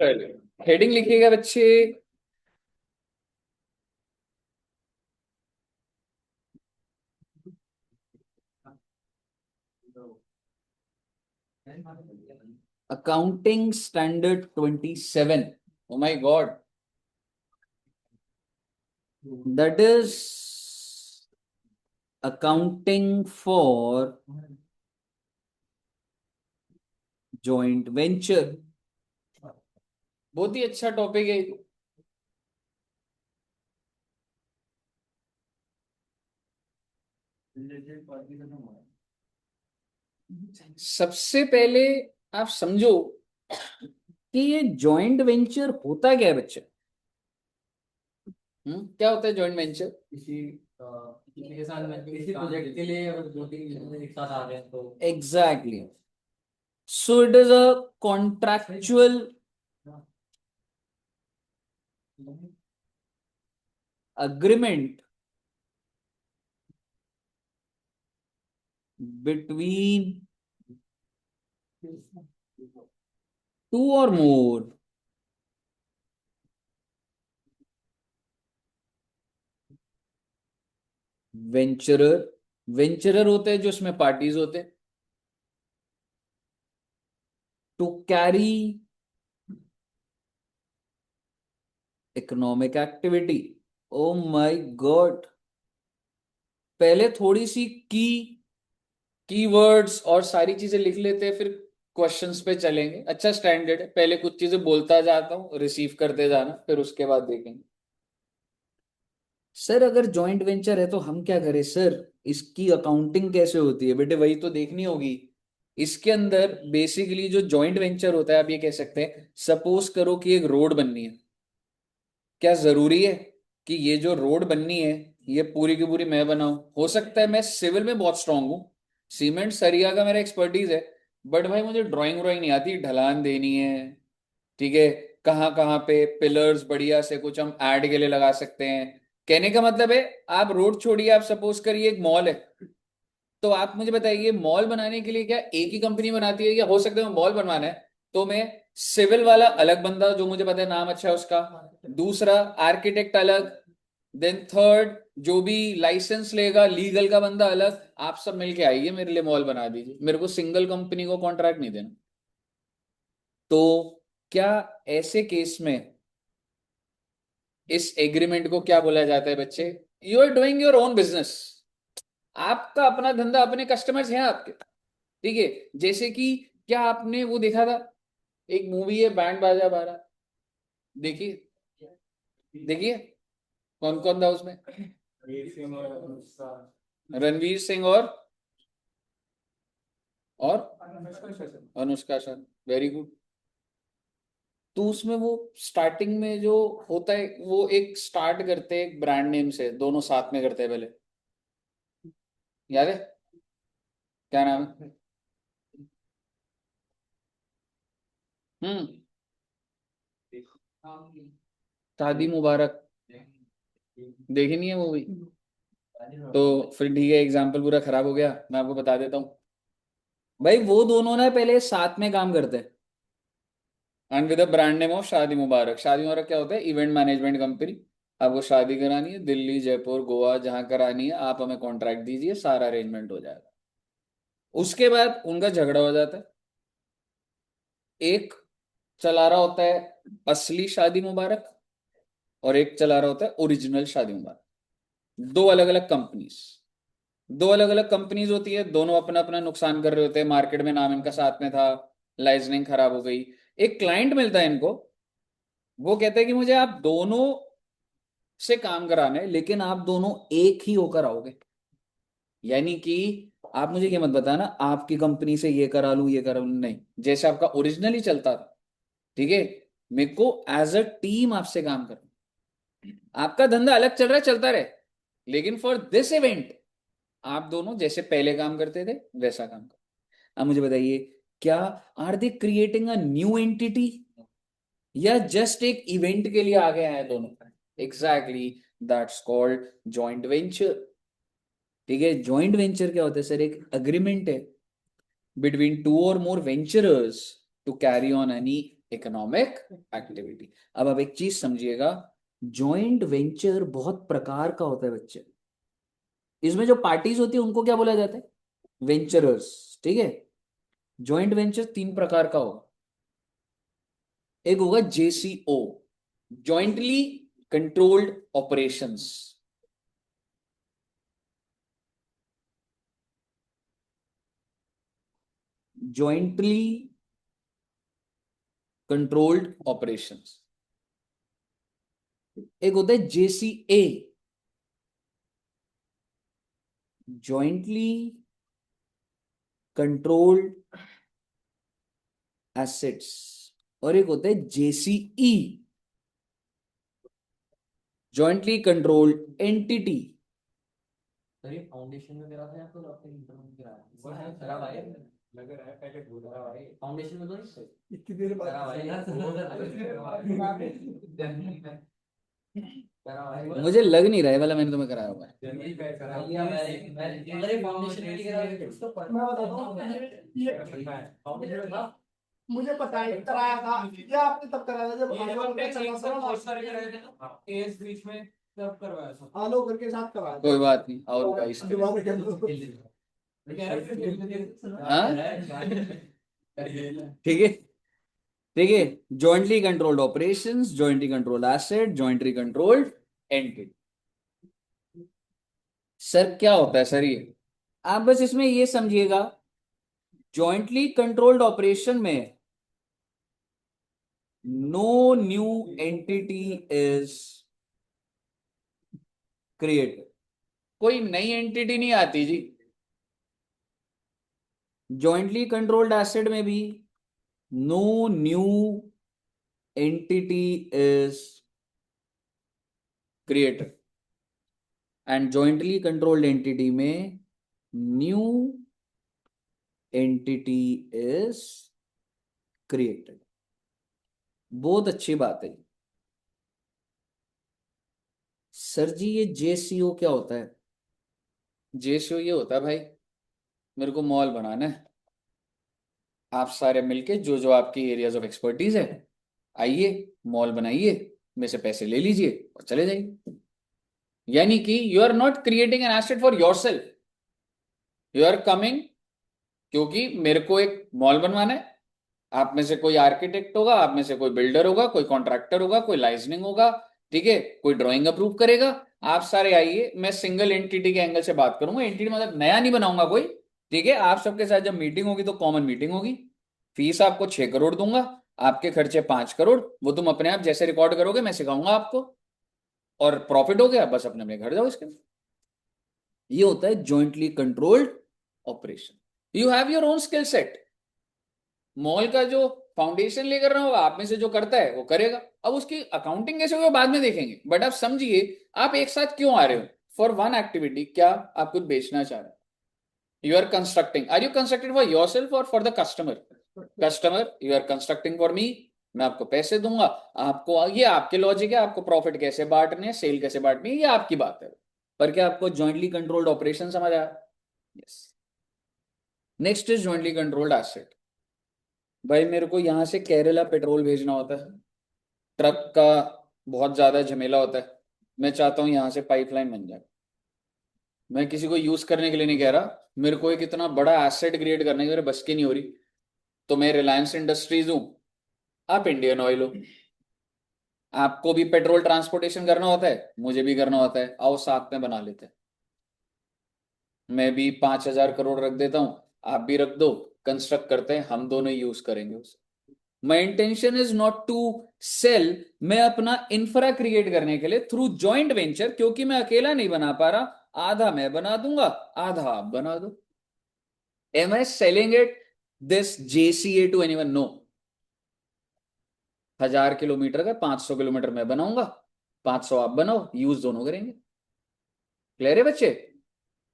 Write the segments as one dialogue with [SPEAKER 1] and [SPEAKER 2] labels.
[SPEAKER 1] Heading लिखिएगा बच्चे। Accounting standard 27। O my God, that is accounting for joint venture. बहुत ही अच्छा टॉपिक है। सबसे पहले आप समझो कि ये जॉइंट वेंचर होता क्या है बच्चे। क्या होता है जॉइंट वेंचर?
[SPEAKER 2] किसी के साथ में किसी प्रोजेक्ट के लिए अगर दो तीन लोग एक साथ आ रहे हैं तो
[SPEAKER 1] exactly. So it is a contractual agreement between two or more venturer. Venturer होते हैं जो इसमें पार्टीज होते हैं, to carry economic activity. Oh my god, पहले थोड़ी सी कीवर्ड्स और सारी चीजें लिख लेते हैं, फिर क्वेश्चंस पे चलेंगे। अच्छा स्टैंडर्ड है, पहले कुछ चीजें बोलता जाता हूँ, रिसीव करते जाना, फिर उसके बाद देखेंगे। सर अगर जॉइंट वेंचर है तो हम क्या करें सर, इसकी अकाउंटिंग कैसे होती है? बेटे वही तो देखनी होगी। इसके अंदर बेसिकली जो जॉइंट वेंचर होता है, आप ये कह सकते हैं, सपोज करो कि एक रोड बननी है। क्या जरूरी है कि ये जो रोड बननी है ये पूरी की पूरी मैं बनाऊं? हो सकता है मैं सिविल में बहुत स्ट्रांग हूँ, सीमेंट सरिया का मेरा एक्सपर्टीज है, बट भाई मुझे ड्राइंग व्राइंग नहीं आती, ढलान देनी है, ठीक है, कहाँ कहाँ पे पिलर्स बढ़िया से कुछ हम ऐड के लिए लगा सकते हैं। कहने का मतलब है, आप रोड छोड़िए, आप सपोज करिए एक मॉल है, तो आप मुझे बताइए मॉल बनाने के लिए क्या एक ही कंपनी बनाती है? क्या हो सकता है मॉल बनवाना है तो मैं सिविल वाला अलग बंदा जो मुझे पता है नाम अच्छा है उसका, दूसरा आर्किटेक्ट अलग, देन थर्ड जो भी लाइसेंस लेगा लीगल का बंदा अलग, आप सब मिलके आइए मेरे लिए मॉल बना दीजिए, मेरे को सिंगल कंपनी को कॉन्ट्रैक्ट नहीं देना। तो क्या ऐसे केस में इस एग्रीमेंट को क्या बोला जाता है बच्चे? You are doing your own business, आपका अपना धंधा, अपने कस्टमर्स हैं आपके, ठीक है। जैसे कि क्या आपने वो देखा था, एक मूवी है बैंड बाजा बारा, देखिए, देखिए कौन कौन था उसमें? रणवीर सिंह और अनुष्का शर्मा, वेरी गुड। तो उसमें वो स्टार्टिंग में जो होता है, वो एक स्टार्ट करते हैं एक ब्रांड नेम से, दोनों साथ में करते हैं पहले, याद है? क्या नाम है? हम्म, शादी मुबारक। देखी नहीं है मूवी? तो फिर ठीक है, एग्जाम्पल पूरा खराब हो गया, मैं आपको बता देता हूँ। भाई वो दोनों ना पहले साथ में काम करते हैं, and with the brand name of शादी मुबारक। शादी मुबारक क्या होता है? Event management company. आपको शादी करानी है दिल्ली जयपुर गोवा जहां करानी है, आप हमें कॉन्ट्रैक्ट दीजिए, सारा अरेंजमेंट हो जाएगा। उसके बाद उनका झगड़ा हो जाता है, एक चला रहा होता है असली शादी मुबारक, और एक चला रहा होता है ओरिजिनल शादी मुबारक। दो अलग अलग कंपनीज, दो अलग अलग कंपनीज होती है, दोनों अपना अपना नुकसान कर रहे होते हैं, मार्केट में नाम इनका साथ में था, लाइजनिंग खराब हो गई। एक क्लाइंट मिलता है इनको, वो कहते हैं कि मुझे आप दोनों से काम कराना है, लेकिन आप दोनों एक ही होकर आओगे। यानी कि आप मुझे ये मत बताना आपकी कंपनी से ये करा लूं ये करा लूं, नहीं, जैसे आपका ओरिजिनली चलता था, ठीक है, मेरे को एज अ टीम आपसे काम करना। आपका धंधा अलग चल रहा है, चलता रहे, लेकिन फॉर दिस इवेंट आप दोनों जैसे पहले काम करते थे वैसा काम करो। अब मुझे बताइए, क्या are they creating a new entity, या जस्ट एक इवेंट के लिए आ गए हैं दोनों? Exactly, that's called joint venture. ठीक है, जॉइंट वेंचर क्या होता है सर? एक अग्रीमेंट है बिटवीन टू और more venturers to carry on any economic activity. अब आप एक चीज समझिएगा, जॉइंट वेंचर बहुत प्रकार का होता है बच्चे। इसमें जो पार्टीज होती है उनको क्या बोला जाता है? वेंचरर्स। ठीक है, जॉइंट वेंचर 3 प्रकार का होगा। एक होगा JCO, jointly controlled operations. Jointly controlled operations. एक होता है जेसीए, जॉइंटली कंट्रोल्ड एसेट्स। और एक होता है जेसीई, जॉइंटली कंट्रोल्ड एंटिटी।
[SPEAKER 2] सर ये फाउंडेशन में करा था या फिर आपने इंटर में कराया? वो है करा भाई, लग रहा है पहले बोल रहा भाई फाउंडेशन में तो नहीं इतनी देर बाद करा भाई यार करा भाई।
[SPEAKER 1] मुझे लग नहीं रहा है वाला मैंने तुम्हें कराया हुआ है।
[SPEAKER 2] जल्दी पे करा दिया मैं अरे फाउंडेशन रेडी करा के उसको मैं बताता हूं ये फाउंडेशन था। मुझे पता है कराया था ये आपने तब कराया था जब आलो करके चला था बहुत सारे कराए थे ना एज बीच में तब करवाया था आलो करके साथ करवाया था।
[SPEAKER 1] कोई बात नहीं, और गाइस
[SPEAKER 2] दोबारा कर लो।
[SPEAKER 1] हाँ ठीक है, ठीक है। Jointly controlled operations, jointly controlled asset, jointly controlled entity. Sir क्या होता है सर ये? आप बस इसमें ये समझिएगा, जॉइंटली कंट्रोल्ड ऑपरेशन में no new entity is created. कोई नई एंटिटी नहीं आती जी। जॉइंटली कंट्रोल्ड एसेट में भी no new entity is created, and jointly controlled entity में न्यू एंटिटी इज क्रिएटेड। बहुत अच्छी बात है। सर जी ये जेसीओ क्या होता है? जेसीओ ये होता है भाई, मेरे को मॉल बनाना है, आप सारे मिलके जो जो आपकी एरियाज ऑफ एक्सपर्टीज है, आइए मॉल बनाइए, मेरे से पैसे ले लीजिए और चले जाइए। यानी कि you are not creating an asset for yourself, you are coming, क्योंकि मेरे को एक मॉल बनवाना है। आप में से कोई आर्किटेक्ट होगा, आप में से कोई बिल्डर होगा, कोई कॉन्ट्रैक्टर होगा, कोई लाइसनिंग होगा, ठीक है, कोई ड्राइंग अप्रूव करेगा। आप सारे आइए, मैं सिंगल एंटिटी के एंगल से बात करूंगा। एंटिटी मतलब नया नहीं बनाऊंगा कोई, ठीक है। आप सबके साथ जब मीटिंग होगी तो कॉमन मीटिंग होगी। फीस आपको 6 करोड़ दूंगा, आपके खर्चे 5 करोड़, वो तुम अपने आप जैसे रिकॉर्ड करोगे मैं सिखाऊंगा आपको, और प्रॉफिट हो गया बस अपने अपने घर जाओ इसके। ये होता है jointly controlled operation. You have your own skill set. Mall का जो फाउंडेशन लेकर रहा होगा, आप में से जो करता है वो करेगा। अब उसकी अकाउंटिंग कैसे होगा बाद में देखेंगे, बट आप समझिए आप एक साथ क्यों आ रहे हो। फॉर वन एक्टिविटी, क्या आप कुछ बेचना चाह रहे हो? You are constructing, are you constructing for yourself और for the customer? Customer, you are constructing for me, मैं आपको पैसे दूंगा। आपको ये आपके लॉजिक है, आपको प्रॉफिट कैसे बांटने हैं, सेल कैसे बांटनी है, ये आपकी बात है। पर क्या आपको जॉइंटली कंट्रोल्ड ऑपरेशन समझ आया? Yes. Next is jointly controlled asset. भाई मेरे को यहां से केरला पेट्रोल भेजना होता है, ट्रक का बहुत ज्यादा झमेला होता है, मैं चाहता हूं यहां से पाइपलाइन बन जाए। मैं किसी को यूज करने के लिए नहीं कह रहा, मेरे को एक इतना बड़ा एसेट क्रिएट करने की मेरे बस की नहीं हो रही। तो मैं रिलायंस इंडस्ट्रीज हूं, आप इंडियन ऑयल हो, आपको भी पेट्रोल ट्रांसपोर्टेशन करना होता है, मुझे भी करना होता है, आओ साथ में बना लेते हैं। मैं भी 5,000 करोड़ रख देता हूं, आप भी रख दो, कंस्ट्रक्ट करते हैं, हम दोनों यूज करेंगे उसे। My intention is not to sell, मैं अपना इंफ्रा क्रिएट करने के लिए थ्रू जॉइंट वेंचर, क्योंकि मैं अकेला नहीं बना पा रहा, आधा मैं बना दूंगा, आधा आप बना दो। Am I selling it this JCA to anyone? No. 1,000 kilometre का 500 किलोमीटर मैं बनाऊंगा, 500 आप बनाओ, यूज दोनों करेंगे। क्लियर है बच्चे?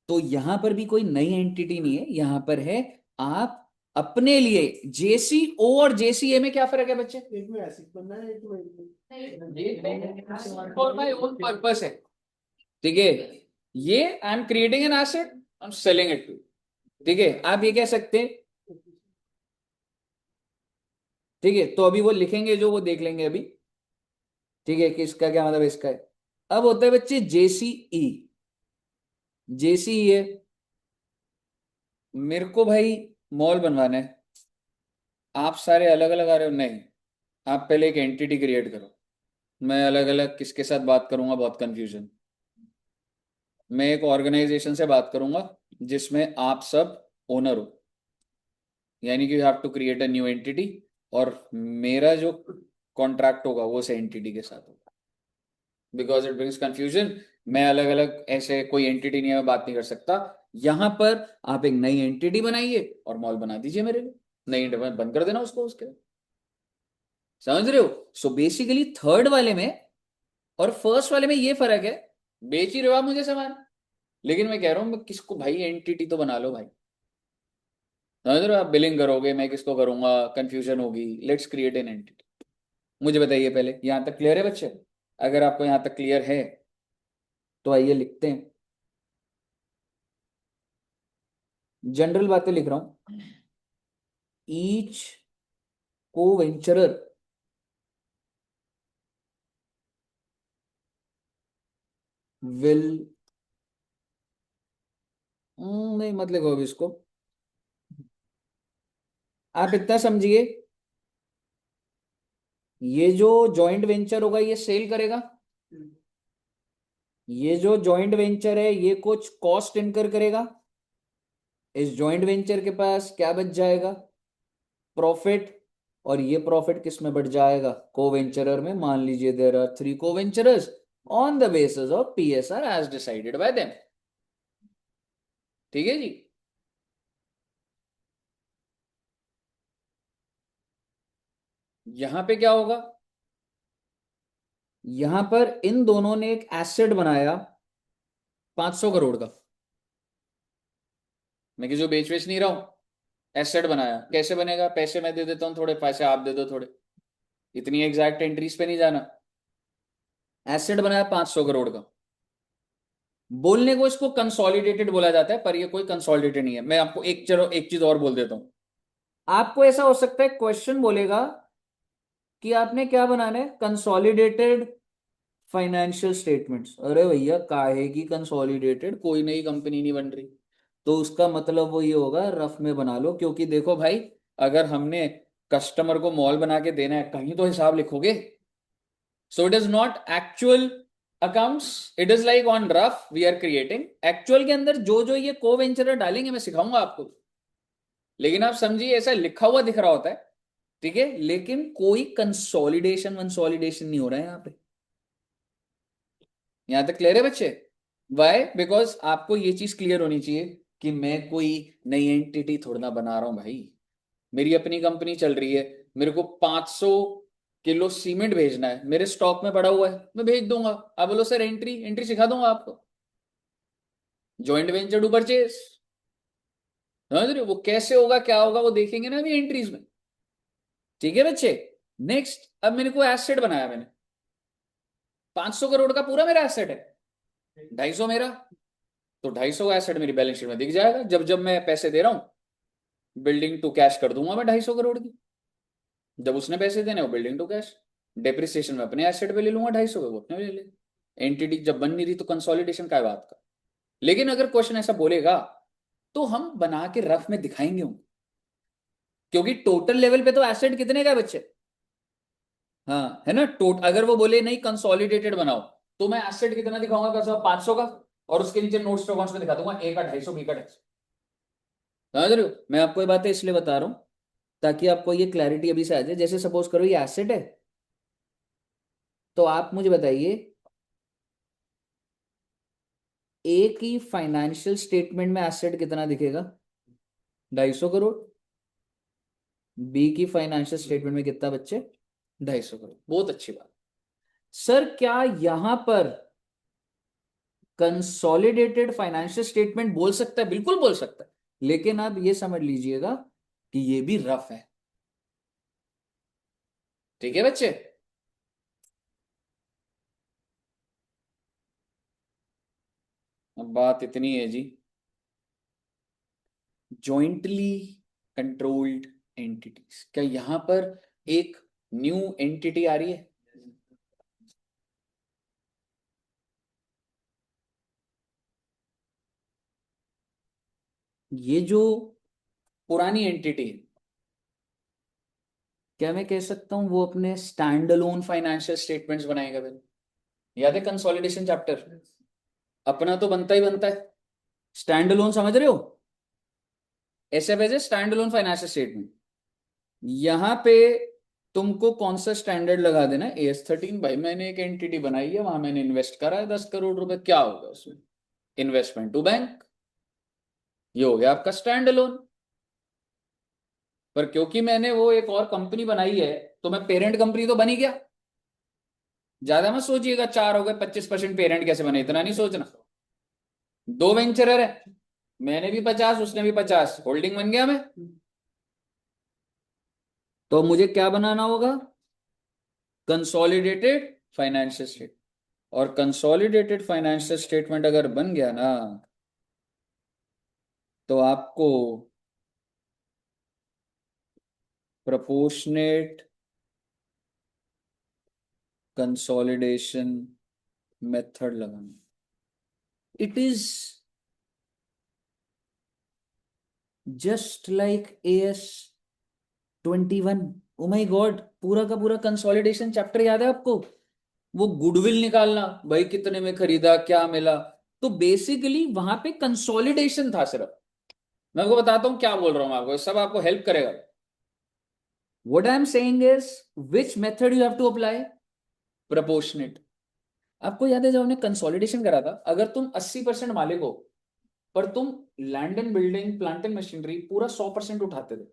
[SPEAKER 1] तो यहां पर भी कोई नई एंटिटी नहीं है, यहां पर है आप अपने लिए। जेसीओ और जेसीए में क्या फर्क है बच्चे?
[SPEAKER 2] एक में ऐसे बनना है एक में
[SPEAKER 1] फॉर माई ओन पर्पस है, ठीक है। ये I am creating an asset, I am selling it to, ठीक है। आप ये कह सकते हैं ठीक है, तो अभी वो लिखेंगे जो, वो देख लेंगे अभी। ठीक है, कि इसका क्या मतलब है, इसका है। अब होता है बच्चे जेसीई। जेसीई है, मेरे को भाई मॉल बनवाना है। आप सारे अलग अलग आ रहे हो, नहीं। आप पहले एक एंटिटी क्रिएट करो। मैं अलग अलग किसके साथ बात करूंगा, बहुत कंफ्यूजन। मैं एक ऑर्गेनाइजेशन से बात करूंगा जिसमें आप सब ओनर हो, यानी कि you have to create a new entity. और मेरा जो कॉन्ट्रैक्ट होगा वो उस एंटिटी के साथ होगा, बिकॉज इट ब्रिंग्स कंफ्यूजन। मैं अलग अलग ऐसे कोई एंटिटी नहीं है, मैं बात नहीं कर सकता। यहां पर आप एक नई एंटिटी बनाइए और मॉल बना दीजिए मेरे लिए। नई एंटिटी बंद कर देना उसको उसके, समझ रहे हो। सो बेसिकली थर्ड वाले में और फर्स्ट वाले में ये फर्क है। बेच ही रहे हो आप मुझे सामान, लेकिन मैं कह रहा हूं मैं किसको भाई, एंटिटी तो बना लो भाई। समझ रहे हो, आप बिलिंग करोगे, मैं किसको करूंगा, कंफ्यूजन होगी। Let's create an entity. मुझे बताइए पहले, यहां तक क्लियर है बच्चे? अगर आपको यहां तक क्लियर है तो आइए लिखते हैं। जनरल बातें लिख रहा हूं। ईच को वेंचरर विल, नहीं मत लिखो अभी इसको। आप इतना समझिए, ये जो जॉइंट वेंचर होगा ये सेल करेगा। ये जो जॉइंट वेंचर है ये कुछ कॉस्ट इनकर करेगा। इस जॉइंट वेंचर के पास क्या बच जाएगा, प्रॉफिट। और ये प्रॉफिट किस में बढ़ जाएगा, को वेंचरर में। मान लीजिए there are 3 co venturers on the basis of PSR as decided by them. ठीक है जी। यहां पे क्या होगा, यहां पर इन दोनों ने एक एसेट बनाया 500 करोड़ का। मैं किसी को बेच बेच नहीं रहा हूं, एसेट बनाया। कैसे बनेगा, पैसे मैं दे देता हूं थोड़े, पैसे आप दे दो थोड़े, इतनी एग्जैक्ट एंट्रीज पे नहीं जाना। एसेट बनाया 500 करोड़ का। बोलने को इसको कंसोलिडेटेड बोला जाता है, पर ये कोई कंसोलिडेटेड नहीं है। मैं आपको एक, चलो एक चीज और बोल देता हूं। आपको ऐसा हो सकता है क्वेश्चन बोलेगा कि आपने क्या बनाना है, कंसोलिडेटेड फाइनेंशियल स्टेटमेंट्स। अरे भैया काहे की कंसोलिडेटेड, कोई नई कंपनी नहीं बन रही। तो उसका मतलब वो ये होगा, रफ में बना लो। क्योंकि देखो भाई, अगर हमने कस्टमर को मॉल बना के देना है, कहीं तो हिसाब लिखोगे। So it is not actual accounts, it is like on rough we are creating. Actual के अंदर जो जो ये को वेंचर डालेंगे मैं सिखाऊंगा आपको, लेकिन आप समझिए ऐसा लिखा हुआ दिख रहा होता है। ठीक है, लेकिन कोई कंसोलिडेशन वंसोलिडेशन नहीं हो रहा है यहाँ पे। यहां तक क्लियर है बच्चे? वाई, बिकॉज आपको ये चीज क्लियर होनी चाहिए कि मैं कोई नई एंटिटी थोड़ा ना बना रहा हूं भाई। मेरी अपनी कंपनी चल रही है। मेरे को 500 किलो सीमेंट भेजना है, मेरे स्टॉक में पड़ा हुआ है, मैं भेज दूंगा। आप बोलो सर एंट्री, एंट्री सिखा दूंगा आपको। जॉइंट वेंचर टू परचेज, समझ रहे हो? वो कैसे होगा, क्या होगा, वो देखेंगे ना अभी एंट्रीज में। ठीक है बच्चे। नेक्स्ट, अब मेरे को एसेट बनाया मैंने, 500 करोड़ का पूरा मेरा एसेट है, 250 मेरा। तो 250 का एसेट मेरी बैलेंस शीट में दिख जाएगा। जब जब मैं पैसे दे रहा हूं, बिल्डिंग टू कैश कर दूंगा मैं 250 करोड़ की। जब उसने पैसे देने, वो बिल्डिंग टू कैश। डेप्रिसिएशन में अपने एसेट पे ले लूंगा 250 पे, वो अपने ले ले। एंटिटी जब बन नहीं रही तो कंसोलिडेशन का बात का। लेकिन अगर क्वेश्चन ऐसा बोलेगा तो हम बना के रफ में दिखाएंगे उनको। क्योंकि टोटल लेवल पे तो एसेट कितने का है बच्चे? हाँ है ना, अगर वो बोले नहीं कंसोलिडेटेड बनाओ, तो मैं एसेट कितना दिखाऊंगा, कैसा, 500 का। और उसके नीचे नोट्स टू अकाउंट्स में दिखा दूंगा ए का 250, बी का 250। समझ रहे हो? मैं आपको ये बातें इसलिए बता रहा हूं ताकि आपको ये क्लैरिटी अभी से आ जाए। जैसे सपोज करो ये एसेट है, तो आप मुझे बताइए, ए की फाइनेंशियल स्टेटमेंट में एसेट कितना दिखेगा, 250 करोड़। बी की फाइनेंशियल स्टेटमेंट में कितना बच्चे, 250 करोड़। बहुत अच्छी बात। सर क्या यहां पर कंसोलिडेटेड फाइनेंशियल स्टेटमेंट बोल सकता है? बिल्कुल बोल सकता है, लेकिन आप ये समझ लीजिएगा कि ये भी रफ है। ठीक है बच्चे? अब बात इतनी है जी, जॉइंटली कंट्रोल्ड एंटिटीज, क्या यहां पर एक न्यू एंटिटी आ रही है, ये जो पुरानी एंटिटी है, क्या मैं कह सकता हूं वो अपने स्टैंड अलोन फाइनेंशियल स्टेटमेंट्स बनाएगा फिर? याद है कंसोलिडेशन चैप्टर, अपना तो बनता ही बनता है स्टैंड अलोन, समझ रहे हो, ऐसे वैसे स्टैंड अलोन फाइनेंशियल स्टेटमेंट। यहां पे तुमको कौन सा स्टैंडर्ड लगा देना, AS13, भाई मैंने एक एंटिटी बनाई है, वहां मैंने इन्वेस्ट करा है 10 करोड़ रुपए, क्या होगा उसमें, इन्वेस्टमेंट टू बैंक, ये हो गया आपका स्टैंड अलोन। पर क्योंकि मैंने वो एक और कंपनी बनाई है, तो मैं पेरेंट कंपनी तो बनी गया। ज्यादा मत सोचिएगा, 4 हो गए 25% पेरेंट कैसे बने, इतना नहीं सोचना। दो वेंचरर है, मैंने भी 50 उसने भी 50, होल्डिंग बन गया मैं। तो मुझे क्या बनाना होगा, कंसोलिडेटेड फाइनेंशियल स्टेटमेंट। और कंसोलिडेटेड फाइनेंशियल स्टेटमेंट अगर बन गया ना, तो आपको प्रोपोर्शनेट कंसोलिडेशन मेथड लगाना। It is just like AS21। O my God, पूरा का पूरा कंसोलिडेशन चैप्टर याद है आपको? वो गुडविल निकालना, भाई कितने में खरीदा, क्या मिला। तो बेसिकली वहां पे कंसोलिडेशन था सिर्फ। मैं आपको बताता हूं क्या बोल रहा हूं, आपको सब आपको हेल्प करेगा। What I am saying is, which method you have to apply, proportionate. आपको याद है जब हमने कंसोलिडेशन करा था, अगर तुम 80% मालिक हो, पर तुम land and building plant and machinery पूरा 100% उठाते थे,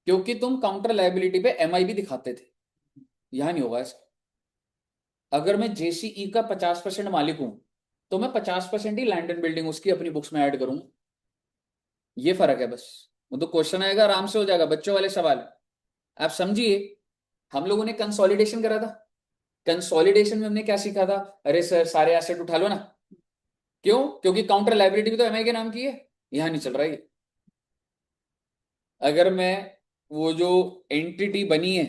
[SPEAKER 1] क्योंकि तुम काउंटर लायबिलिटी पे MI भी दिखाते थे। यहां नहीं होगा ऐसा। अगर मैं JCE का 50% मालिक हूं, तो मैं 50% ही लैंड एंड बिल्डिंग उसकी अपनी बुक्स में ऐड करूंगा। ये फर्क है बस। वो तो क्वेश्चन आएगा, आराम से हो जाएगा, बच्चों वाले सवाल। आप समझिए, हम लोगों ने कंसोलिडेशन करा था, कंसोलिडेशन में हमने क्या सीखा था, अरे सर सारे एसेट उठा लो ना। क्यों? क्योंकि काउंटर लायबिलिटी भी तो MI के नाम की है, यहां नहीं चल रहा है। अगर मैं वो जो एंटिटी बनी है,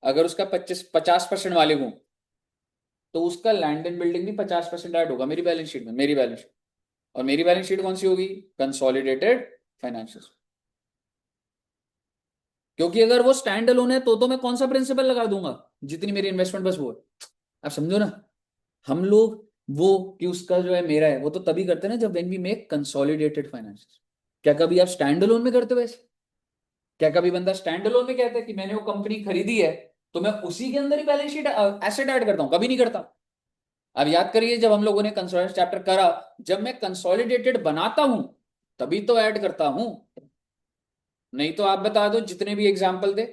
[SPEAKER 1] अगर उसका 50% मालिक हूं, तो उसका लैंड एंड बिल्डिंग भी 50% ऐड होगा मेरी बैलेंस शीट में, मेरी बैलेंस शीट। और मेरी बैलेंस शीट कौन सी होगी, कंसोलिडेटेड फाइनेंशियल। क्योंकि अगर वो स्टैंड अलोन है, तो मैं कौन सा प्रिंसिपल लगा दूंगा, जितनी मेरी इन्वेस्टमेंट बस वो है। आप समझो ना, हम लोग वो कि उसका जो है मेरा है, वो तो तभी करते हैं ना जब when we make consolidated financial. क्या कभी आप स्टैंड अलोन में करते हो ऐसे? क्या कभी बंदा स्टैंड अलोन में कहता है कि मैंने वो कंपनी खरीदी है, तो मैं उसी के अंदर ही बैलेंस शीट एसेट ऐड करता हूं? कभी नहीं करता। अब याद करिए, जब हम लोगों ने कंसोलिडेटेड चैप्टर करा, जब मैं कंसोलिडेटेड बनाता हूं तभी तो ऐड करता हूं। नहीं तो आप बता दो जितने भी एग्जाम्पल थे,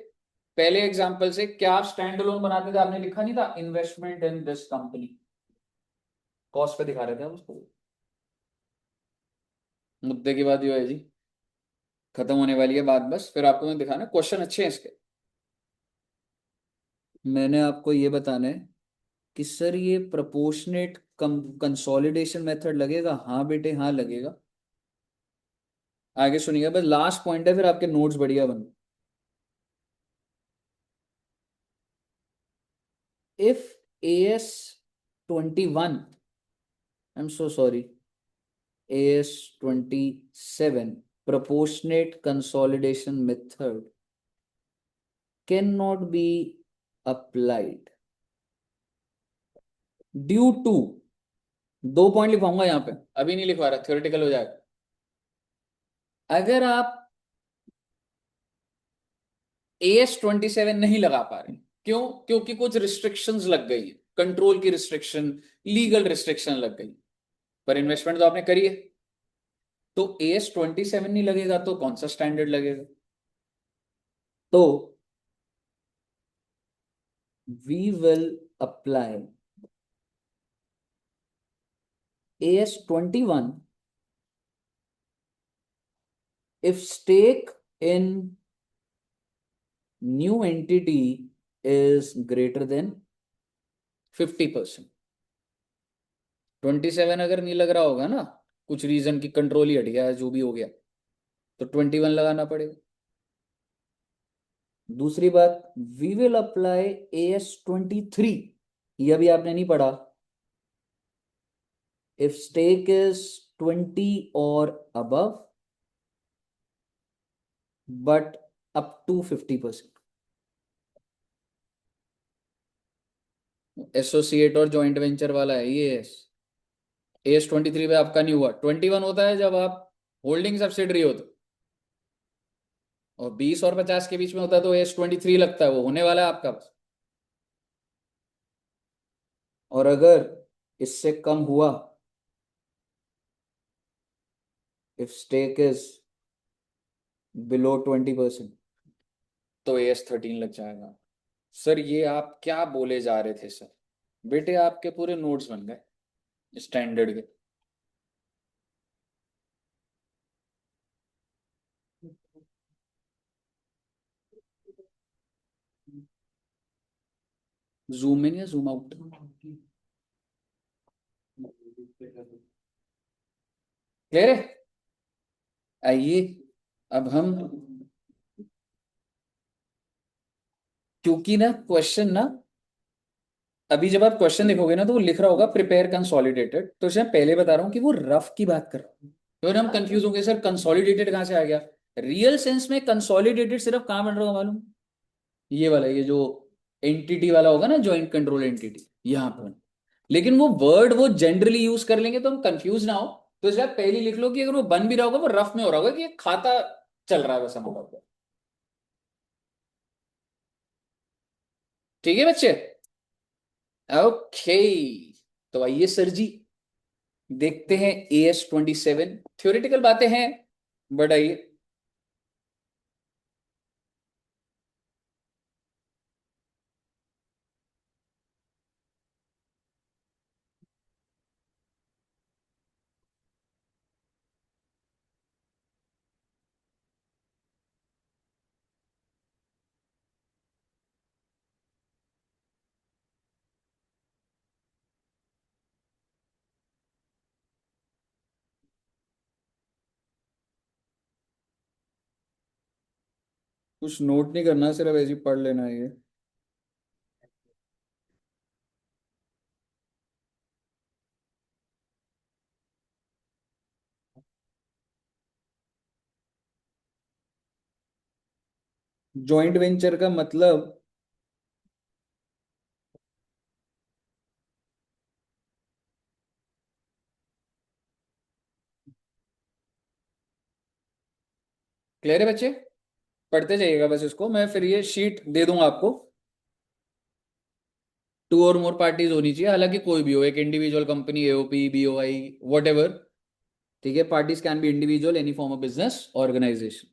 [SPEAKER 1] पहले एग्जाम्पल से क्या आप स्टैंड अलोन बनाते थे? आपने लिखा नहीं था investment in this company, cost पे दिखा रहे थे आप उसको। मुद्दे की बात ये है जी, खत्म होने वाली है बात, बस फिर आपको मैं दिखाना, क्वेश्चन अच्छे हैं इसके। मैंने आपको ये बताना है कि सर ये प्रोपोर्शनेट कंसोलिडेशन मेथड लगेगा, हाँ बेटे हाँ लगेगा। आगे सुनिएगा, बस लास्ट पॉइंट है, फिर आपके नोट्स बढ़िया बन। If AS21, I am so sorry, AS27 proportionate consolidation method cannot be applied due to, दो पॉइंट लिखवाऊंगा यहां पे, अभी नहीं लिखवा रहा, थ्योरेटिकल हो जाएगा। अगर आप AS27 नहीं लगा पा रहे, क्यों? क्योंकि कुछ रिस्ट्रिक्शंस लग गई है, कंट्रोल की रिस्ट्रिक्शन, लीगल रिस्ट्रिक्शन लग गई। पर इन्वेस्टमेंट तो आपने करी है, तो AS27 नहीं लगेगा तो कौन सा स्टैंडर्ड लगेगा? तो we will apply AS21 if stake in new entity is greater than 50%। 27 अगर नहीं लग रहा होगा ना, कुछ रीजन की कंट्रोल ही हट गया है, जो भी हो गया, तो 21 लगाना पड़ेगा। दूसरी बात, वी विल अप्लाई AS23, यह भी आपने नहीं पढ़ा। इफ स्टेक इज 20 और above but up to 50%। Associate और जॉइंट वेंचर वाला है ये। AS23 पे आपका नहीं हुआ। 21 होता है जब आप होल्डिंग सब्सिडरी होते, और 20 और 50 के बीच में होता है तो AS23 लगता है, वो होने वाला है आपका बस। और अगर इससे कम हुआ, इफ स्टेक इज बिलो 20%, तो AS13 लग जाएगा। सर ये आप क्या बोले जा रहे थे सर? बेटे आपके पूरे नोट्स बन गए स्टैंडर्ड के। जूम इन या जूम आउट? क्लियर है? आइए अब हम, क्योंकि ना क्वेश्चन ना, अभी जब आप क्वेश्चन देखोगे ना तो वो लिख रहा होगा प्रिपेयर कंसोलिडेटेड, तो इसमें पहले बता रहा हूँ कि वो रफ की बात कर रहा हूँ। तो हम कंफ्यूज होंगे सर कंसोलिडेटेड कहाँ से आ गया। रियल सेंस में कंसोलिडेटेड सिर्फ कहाँ बन रहा होगा मालूम? ये वाला, ये जो एंटिटी वाला होगा ना, ज्वाइंट कंट्रोल एंटिटी, यहाँ पर। लेकिन वो वर्ड वो जनरली यूज कर लेंगे तो हम कंफ्यूज ना हो, तो इसलिए आप पहले लिख लो कि अगर वो बन भी रहा होगा वो रफ में हो रहा होगा कि ये खाता चल रहा है बस हमारा ऊपर। ठीक है बच्चे? ओके, तो आइए सर जी देखते हैं AS27। थ्योरेटिकल बातें हैं, बट आइए। कुछ नोट नहीं करना, सिर्फ ऐसे ही पढ़ लेना है ये। जॉइंट वेंचर का मतलब, क्लियर है बच्चे? पढ़ते जाइएगा बस इसको, मैं फिर ये शीट दे दूंगा आपको। टू और मोर पार्टीज होनी चाहिए, हालांकि कोई भी हो, एक individual company, AOP, BOI, whatever. ठीक है, parties can be individual, any form of business organisation.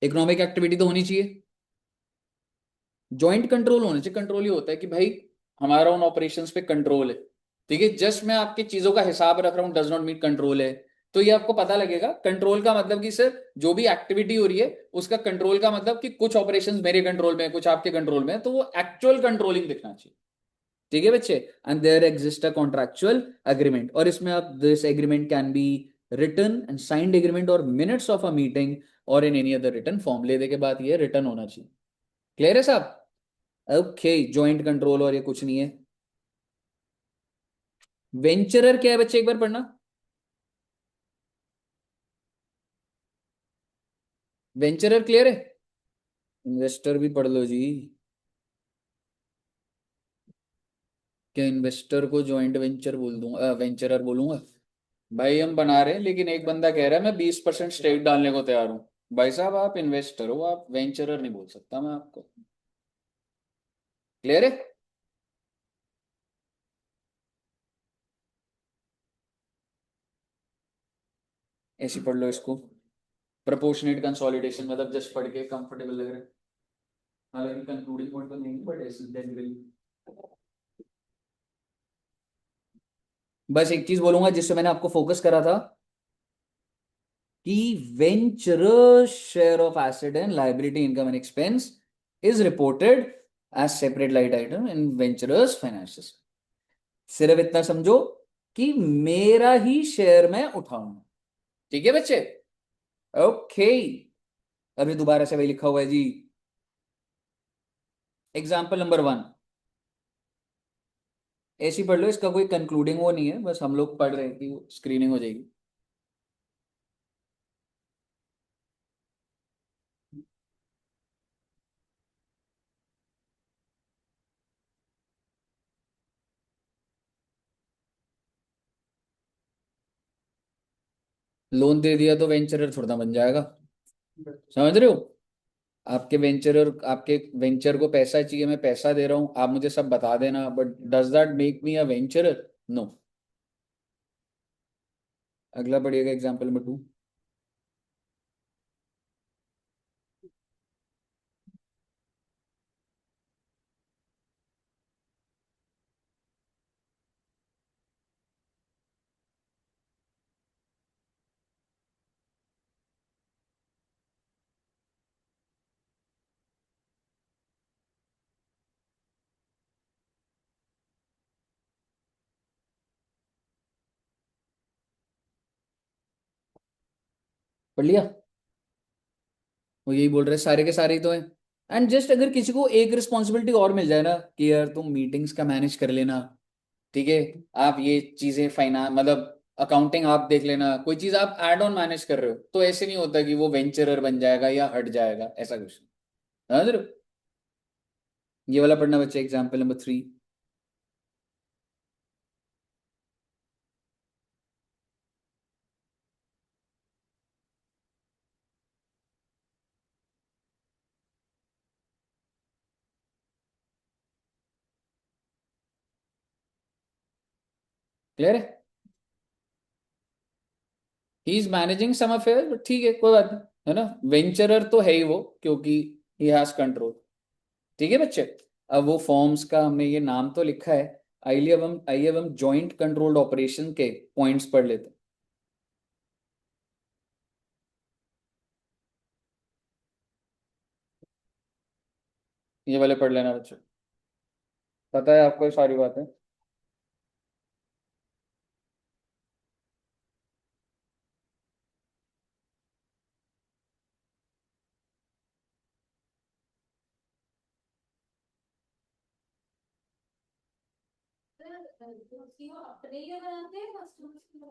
[SPEAKER 1] Economic activity तो होनी चाहिए। जॉइंट कंट्रोल होने से कंट्रोल ही होता है कि भाई हमारा उन ऑपरेशंस पे कंट्रोल है। ठीक है, जस्ट मैं आपकी चीजों का हिसाब रख रहा हूं डज नॉट मीन कंट्रोल है। तो ये आपको पता लगेगा कंट्रोल का मतलब कि सर जो भी एक्टिविटी हो रही है उसका कंट्रोल का मतलब कि कुछ ऑपरेशंस मेरे कंट्रोल में है, कुछ आपके कंट्रोल में है, तो वो एक्चुअल कंट्रोलिंग दिखना चाहिए। ठीक है बच्चे? And there exist a contractual agreement, और इसमें आप this agreement can be written and signed agreement और मिनट्स ऑफ अ मीटिंग और in any other written form. लेने के बाद ये रिटन होना चाहिए। क्लियर है साहब? ओके, जॉइंट कंट्रोल और ये कुछ नहीं है। वेंचरर क्या है बच्चे, एक बार पढ़ना। वेंचरर क्लियर है? इन्वेस्टर भी पढ़ लो जी। क्या इन्वेस्टर को जॉइंट वेंचर बोल दूंगा, वेंचरर बोलूंगा? भाई हम बना रहे हैं, लेकिन एक बंदा कह रहा है मैं 20% स्टेक डालने को तैयार हूं। भाई साहब आप इन्वेस्टर हो, आप वेंचरर नहीं बोल सकता मैं आपको। क्लियर है? ऐसे पढ़ लो इसको। प्रोपोर्शनेट कंसोलिडेशन मतलब जस्ट पढ़ के कंफर्टेबल लग रहा है, हालांकि कंक्लूडिंग पॉइंट तो नहीं, बट ऐसे जनरली। बस एक चीज बोलूंगा जिससे मैंने आपको फोकस करा था, कि venture share of asset and liability income and expense is reported as separate line item in venturers finances। सिर्फ इतना समझो कि मेरा ही शेयर मैं उठाऊंगा। ठीक है बच्चे? ओके, अभी दोबारा से वही लिखा हुआ है जी। एग्जाम्पल नंबर 1 ऐसे ही पढ़ लो, इसका कोई कंक्लूडिंग वो नहीं है, बस हम लोग पढ़ रहे हैं कि स्क्रीनिंग हो जाएगी। लोन दे दिया तो वेंचरर थोड़ा ना बन जाएगा, समझ रहे हो? आपके वेंचर और आपके वेंचर को पैसा चाहिए, मैं पैसा दे रहा हूँ, आप मुझे सब बता देना, but does that make me a venturer? No. अगला पढ़िएगा, एग्जाम्पल नंबर 2। पढ़ लिया? वो यही बोल रहे हैं, सारे के सारे ही तो है। एंड जस्ट अगर किसी को एक रिस्पॉन्सिबिलिटी और मिल जाए ना, कि यार तुम मीटिंग्स का मैनेज कर लेना, ठीक है, आप ये चीजें फाइनेंस मतलब अकाउंटिंग आप देख लेना, कोई चीज आप एड ऑन मैनेज कर रहे हो, तो ऐसे नहीं होता कि वो वेंचरर बन जाएगा या हट जाएगा, ऐसा कुछ नहीं। समझ रहे हो? ये वाला पढ़ना बच्चे, एग्जाम्पल नंबर 3। क्लियर है? He is managing some affair, but ठीक है, कोई बात नहीं, है ना, वेंचरर तो है ही वो, क्योंकि ही हैज कंट्रोल। ठीक है बच्चे। अब वो फॉर्म्स का हमने ये नाम तो लिखा है, आइए अब हम जॉइंट कंट्रोल्ड ऑपरेशन के पॉइंट्स पढ़ लेते हैं। ये वाले पढ़ लेना बच्चे, पता है आपको ये सारी बातें।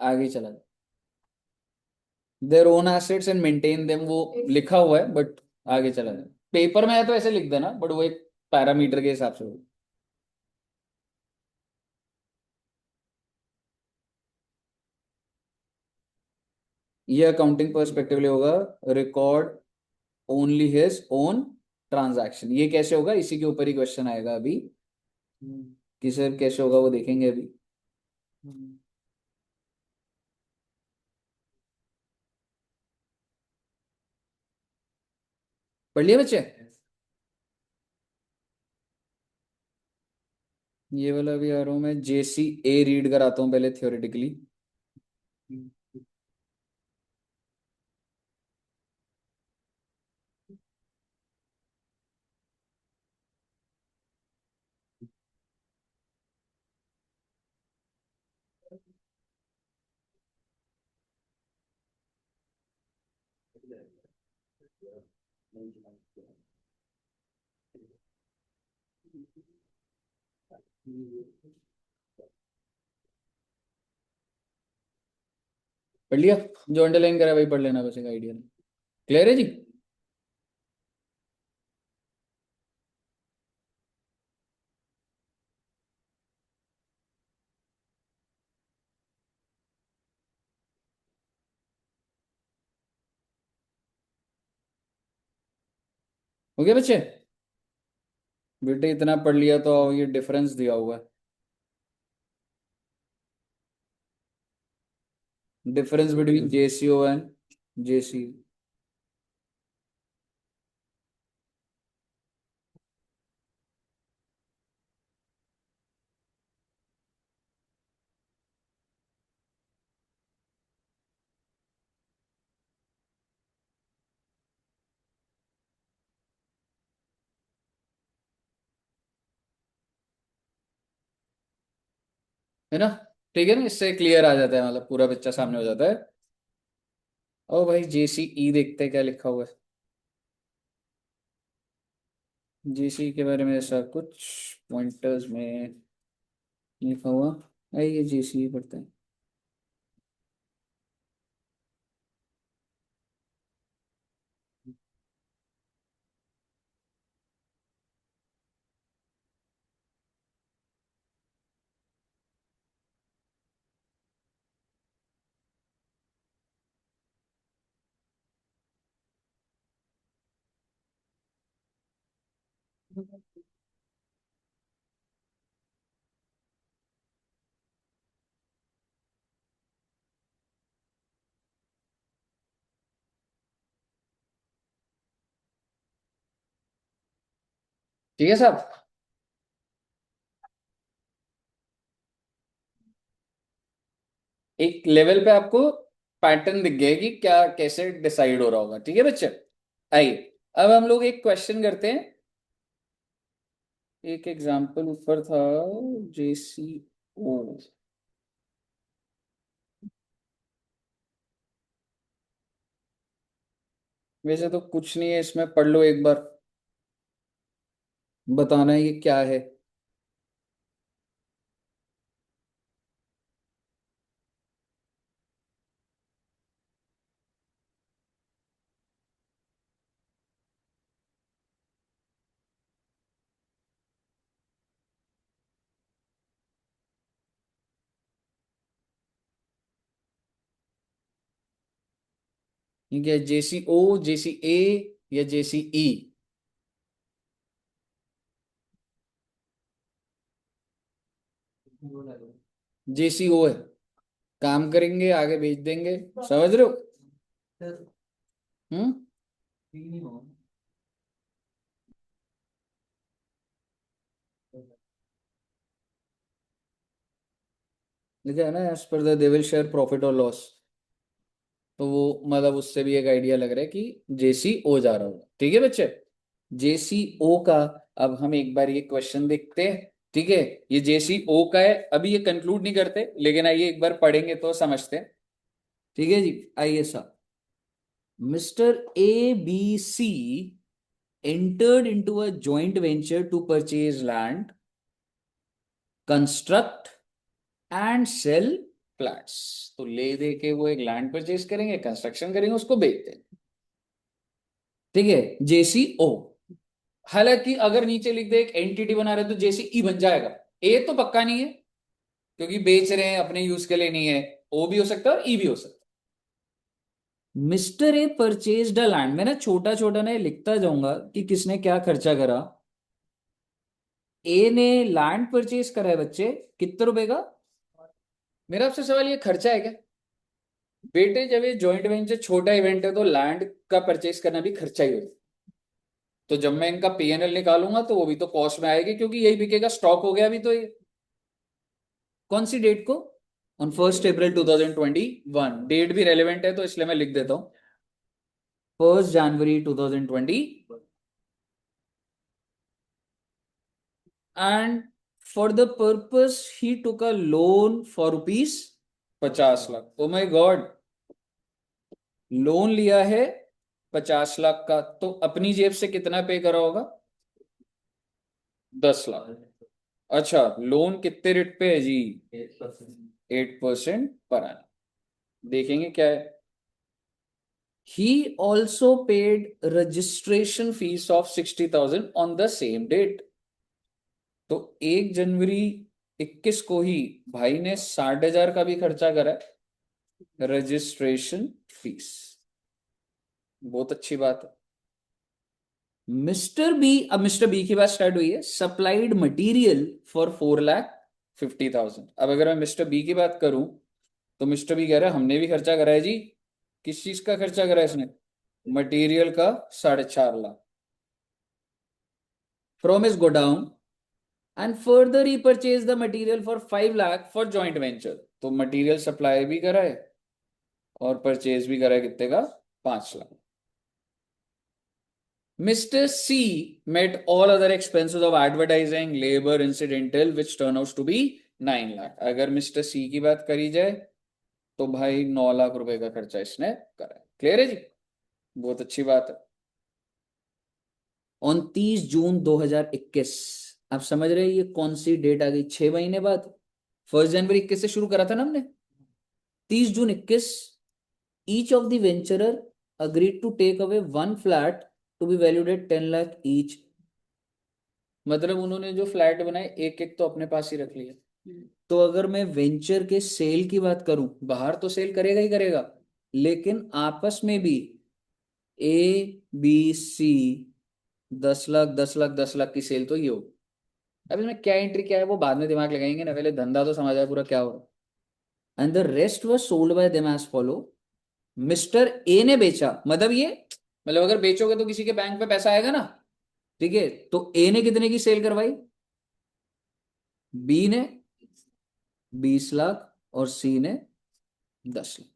[SPEAKER 1] आगे चला जाए, their own assets and maintain them, वो लिखा हुआ है, बट आगे चला जाए। पेपर में है तो ऐसे लिख देना, बट वो एक पैरामीटर के हिसाब से होगा। ये अकाउंटिंग पर्सपेक्टिवली होगा, record only his own transaction. ये कैसे होगा, इसी के ऊपर ही क्वेश्चन आएगा अभी, कि सर कैसे होगा वो देखेंगे अभी। पढ़ लिया बच्चे? ये वाला भी आ रहा हूँ मैं, JCA रीड कराता हूँ पहले थियोरेटिकली। पढ़ लिया? जो अंडरलाइन करा वही पढ़ लेना, बस एक आइडिया। क्लियर है जी? हो गया बच्चे? बेटे इतना पढ़ लिया तो ये डिफरेंस दिया हुआ है, difference between JCO and JC, है ना? ठीक है ना, इससे क्लियर आ जाता है, मतलब पूरा पिक्चर सामने हो जाता है। और भाई JCE देखते हैं क्या लिखा हुआ है। जेसी के बारे में ऐसा कुछ पॉइंटर्स में लिखा हुआ है, ये जेसी पढ़ता है। ठीक है साहब। एक लेवल पे आपको पैटर्न दिख गया कि क्या कैसे डिसाइड हो रहा होगा। ठीक है बच्चे, आइए अब हम लोग एक क्वेश्चन करते हैं। एक एग्जांपल ऊपर था, जेसीओ। वैसे तो कुछ नहीं है इसमें, पढ़ लो एक बार, बताना है ये क्या है। ठीक है, जेसीओ, जेसीए या जेसीई? जेसीओ है, काम करेंगे आगे भेज देंगे, समझ रहे हो? हम्म। लिखा है ना, as per the they will share profit और लॉस। तो वो मतलब उससे भी एक आइडिया लग रहा है कि जेसी ओ जा रहा होगा। ठीक है बच्चे, जेसी ओ का अब हम एक बार ये क्वेश्चन देखते हैं। ठीक है, ये जेसी ओ का है, अभी ये कंक्लूड नहीं करते लेकिन आइए एक बार पढ़ेंगे तो समझते हैं। ठीक है जी, आइए साहब। Mister A B C entered into a joint venture to purchase land, construct and sell flats. तो ले दे के वो एक लैंड परचेज करेंगे, कंस्ट्रक्शन करेंगे, उसको बेच देंगे। ठीक है, जेसी ओ। हालांकि अगर नीचे लिख दे एक एंटिटी बना रहे तो जेसी ई बन जाएगा। ए तो पक्का नहीं है क्योंकि बेच रहे हैं, अपने यूज के लिए नहीं है। ओ भी हो सकता है और ई भी हो सकता है। Mister A purchase the land, मैं ना छोटा छोटा ना लिखता जाऊंगा कि किसने क्या खर्चा करा। ए ने लैंड परचेज करा है बच्चे, कितने रुपए का? मेरा आपसे सवाल, ये खर्चा है क्या? बेटे जब ये जॉइंट वेंचर छोटा इवेंट है तो लैंड का परचेज करना भी खर्चा ही होगा। तो जब मैं इनका पीएनएल निकालूंगा तो वो भी तो कॉस्ट में आएगी क्योंकि यही बिकेगा, स्टॉक हो गया अभी तो ये। कौन सी डेट को? On 1 April 2021। डेट भी रेलिवेंट है तो इसलिए मैं लिख देता हूं 1 जनवरी 2020। And for the purpose he took a loan for rupees 50 lakh. Oh my god, loan लिया है 50 लाख का, तो अपनी जेब से कितना पे करा होगा? 10 लाख। अच्छा, लोन कितने रेट पे है जी? 8% पर annum। देखेंगे क्या है। He also paid registration fees of 60,000 on the same date. तो 1 जनवरी 21 को ही भाई ने 60,000 का भी खर्चा करा है, रजिस्ट्रेशन फीस। बहुत अच्छी बात है। मिस्टर बी, अब मिस्टर बी की बात स्टार्ट हुई है, सप्लाइड मटेरियल फॉर 4,50,000। अब अगर मैं मिस्टर बी की बात करूं तो मिस्टर बी कह रहा है हमने भी खर्चा करा है जी। किस चीज का खर्चा करा है इसने? मटेरियल का 4.5 lakh from is godown. And further he purchase the material for 5 lakh for joint venture. तो मटेरियल सप्लाई भी करा है और परचेज भी करा है, कितने का? 5 lakh. Mr. C met all other expenses of advertising, labor, incidental, which turn out to be 9 lakh. अगर मिस्टर सी की बात करी जाए तो भाई 9 लाख रुपए का खर्चा इसने करा है। क्लियर है जी? बहुत अच्छी बात है। 29 जून 2021। आप समझ रहे हैं ये कौन सी डेट आ गई? 6 महीने बाद। 1 जनवरी 21 से शुरू करा था ना हमने। 30 जून 21, each of the वेंचरर agreed to take away one flat to be valued at 10 lakh each। मतलब उन्होंने जो फ्लैट बनाए एक एक तो अपने पास ही रख लिया। तो अगर मैं वेंचर के सेल की बात करूं, बाहर तो सेल करेगा ही करेगा, लेकिन आपस में भी ABC 10 लाख 10 लाख 10 लाख की सेल तो ये हो। अब इसमें क्या एंट्री क्या है वो बाद में दिमाग लगाएंगे ना, पहले धंधा तो समझ आए पूरा क्या हो रहा। And the rest was sold by them as follow. Mister A ने बेचा, मतलब ये, मतलब अगर बेचोगे तो किसी के बैंक में पैसा आएगा ना, ठीक है। तो ए ने कितने की सेल करवाई? बी ने 20 लाख और सी ने 10 lakh.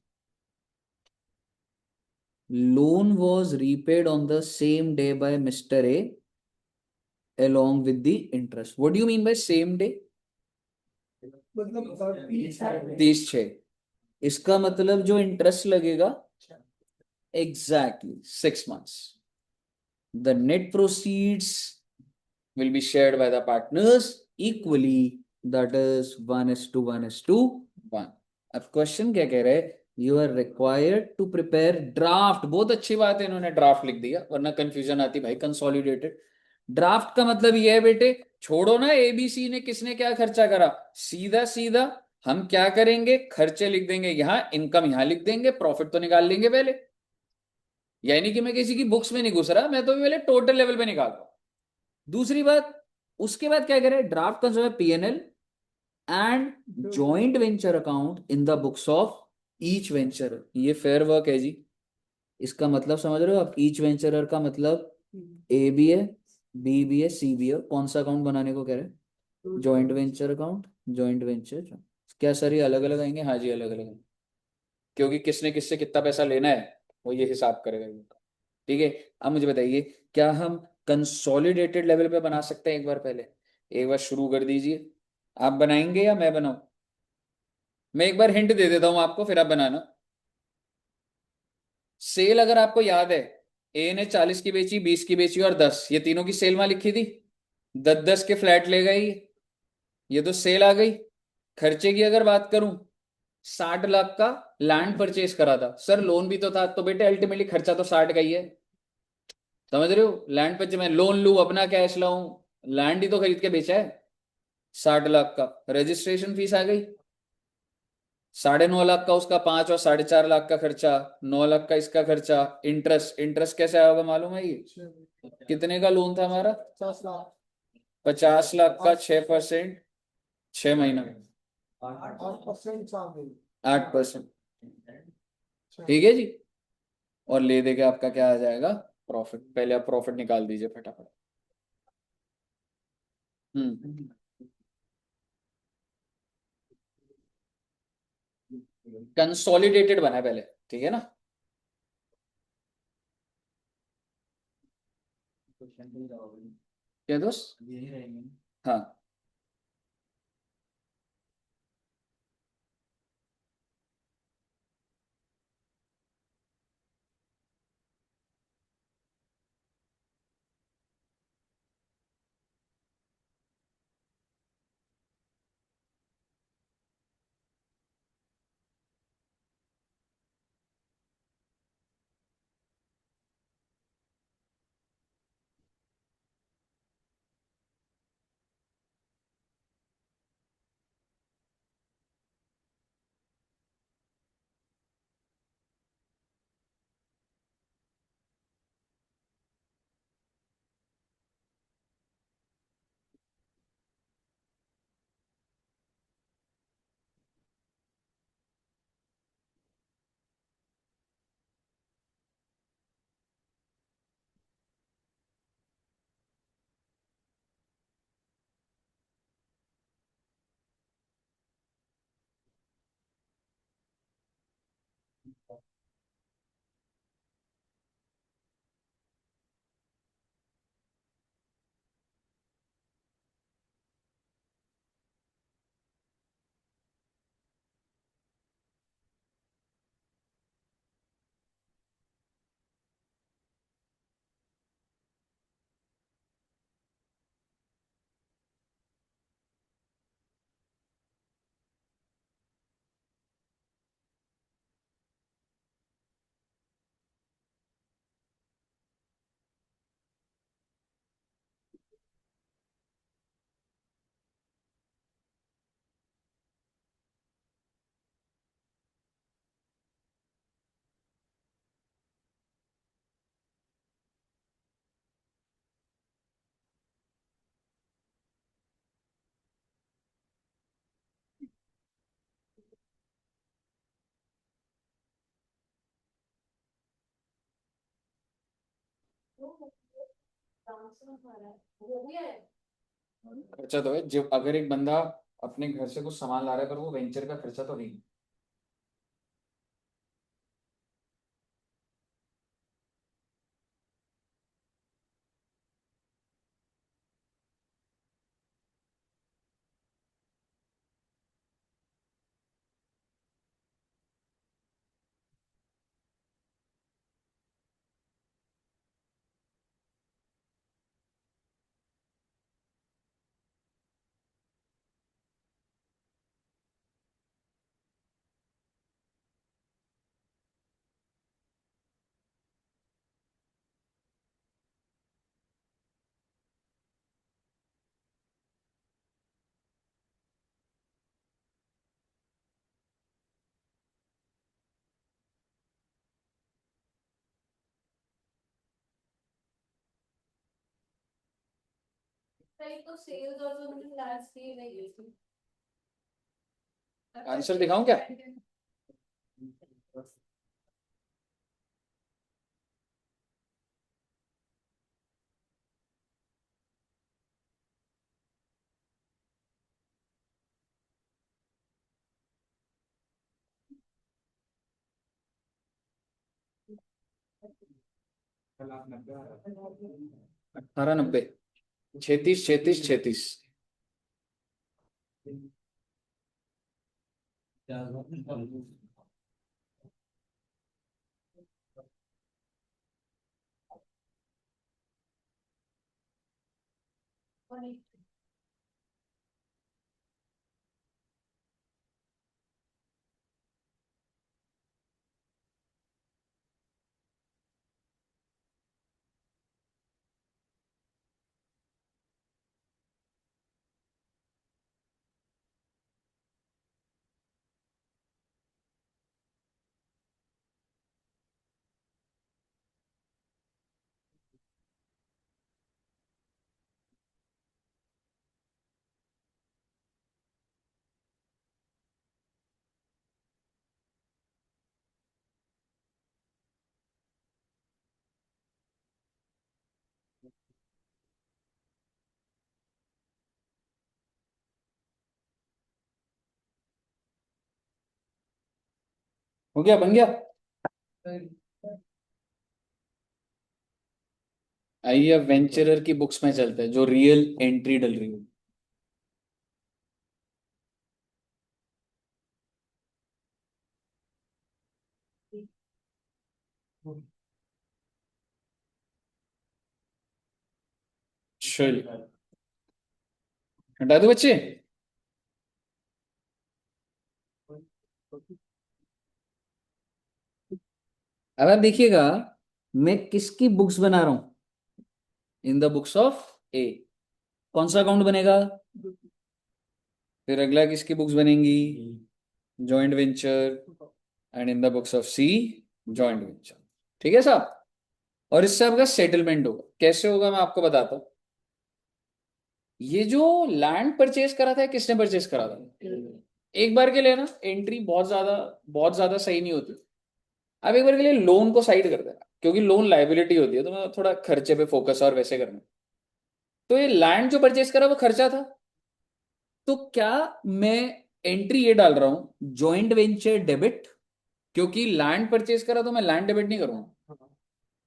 [SPEAKER 1] Loan was repaid on the same day by mister A along with the interest। what do you mean by same day?
[SPEAKER 2] मतलब 30
[SPEAKER 1] 30/6। इसका मतलब जो इंटरेस्ट लगेगा, exactly 6 months। The net proceeds will be shared by the partners equally, that is 1:1:1। अब question क्या कह रहे हैं? You are required to prepare draft. बहुत अच्छी बात है इन्होंने ड्राफ्ट लिख दिया, वरना कंफ्यूजन आती भाई। कंसोलिडेटेड ड्राफ्ट का मतलब ये है बेटे, छोड़ो ना एबीसी ने किसने क्या खर्चा करा, सीधा सीधा हम क्या करेंगे, खर्चे लिख देंगे यहां, इनकम यहां लिख देंगे, प्रॉफिट तो निकाल लेंगे पहले। यानी कि मैं किसी की बुक्स में नहीं घुस रहा, मैं तो पहले टोटल लेवल पे निकाल रहा हूं। दूसरी बात, उसके बाद क्या करें, draft consist of PNL and joint venture account in the books of each venture. ये फेयर वर्क है जी। इसका मतलब समझ रहे हो आप? ईच वेंचरर का मतलब ए भी है, बी भी है, सी भी है। कौन सा अकाउंट बनाने को कह रहे हैं? Joint venture account. Joint venture क्या सर ये अलग अलग आएंगे? हाँ जी अलग अलग, क्योंकि किसने किससे कितना पैसा लेना है वो ये हिसाब करेगा ये। ठीक है। अब मुझे बताइए, क्या हम कंसोलिडेटेड लेवल पे बना सकते हैं? एक बार पहले एक बार शुरू कर दीजिए। आप बनाएंगे या मैं बनाऊं? मैं एक बार हिंट दे देता हूं आपको, फिर आप बनाना। सेल अगर आपको याद है, ए ने 40 की बेची, 20 की बेची और 10, ये तीनों की सेल वहां लिखी थी। 10-10 के फ्लैट ले गई, ये तो सेल आ गई। खर्चे की अगर बात करूं, 60 लाख का लैंड परचेज करा था सर, लोन भी तो था, तो बेटे अल्टीमेटली खर्चा तो 60 का ही है। समझ रहे हो? लैंड पर मैं लोन लूं, अपना कैश लाऊं, लैंड ही तो खरीद के बेचा है। 60 लाख का रजिस्ट्रेशन फीस आ गई, 9.5 लाख का उसका 5 और 4.5 लाख का खर्चा, 9 लाख का इसका खर्चा। इंटरेस्ट, इंटरेस्ट कैसे आया होगा मालूम है? ये कितने का लोन था हमारा?
[SPEAKER 2] 50 लाख
[SPEAKER 1] 50 लाख का 6%, 6 महीना,
[SPEAKER 2] 8% शामिल।
[SPEAKER 1] 8%। ठीक है जी। और ले देके आपका क्या आ जाएगा? प्रॉफिट। पहले आप प्रॉफिट निकाल दीजिए फटाफट। हम्म। कंसोलिडेटेड बना है पहले, ठीक है ना? क्या दोस्त? हाँ। खर्चा तो है, जब अगर एक बंदा अपने घर से कुछ सामान ला रहा है पर वो वेंचर का खर्चा तो नहीं। आंसर दिखाऊं क्या? अठारह नब्बे, 36 36 36। हो गया, बन गया। आइए अब वेंचरर की बुक्स में चलते हैं जो रियल एंट्री डल रही है। चलिए, हटा दो बच्चे। अब आप देखिएगा, मैं किसकी बुक्स बना रहा हूं? In the books of A. कौन सा अकाउंट बनेगा? फिर अगला किसकी बुक्स बनेंगी? Joint venture. And in the books of C, joint venture. ठीक है साहब? और इससे आपका सेटलमेंट होगा। कैसे होगा मैं आपको बताता हूं। ये जो लैंड परचेज करा था, किसने परचेज करा था? एक बार के लिए ना एंट्री बहुत ज्यादा सही नहीं होती। अब एक बार के लिए लोन को साइड कर देना, क्योंकि लोन लाइबिलिटी होती है, तो मैं थोड़ा खर्चे पे फोकस और वैसे करना। तो ये लैंड जो परचेज करा वो खर्चा था। तो क्या मैं एंट्री ये डाल रहा हूं, जॉइंट वेंचर डेबिट, क्योंकि लैंड परचेज करा तो मैं लैंड डेबिट नहीं करूंगा।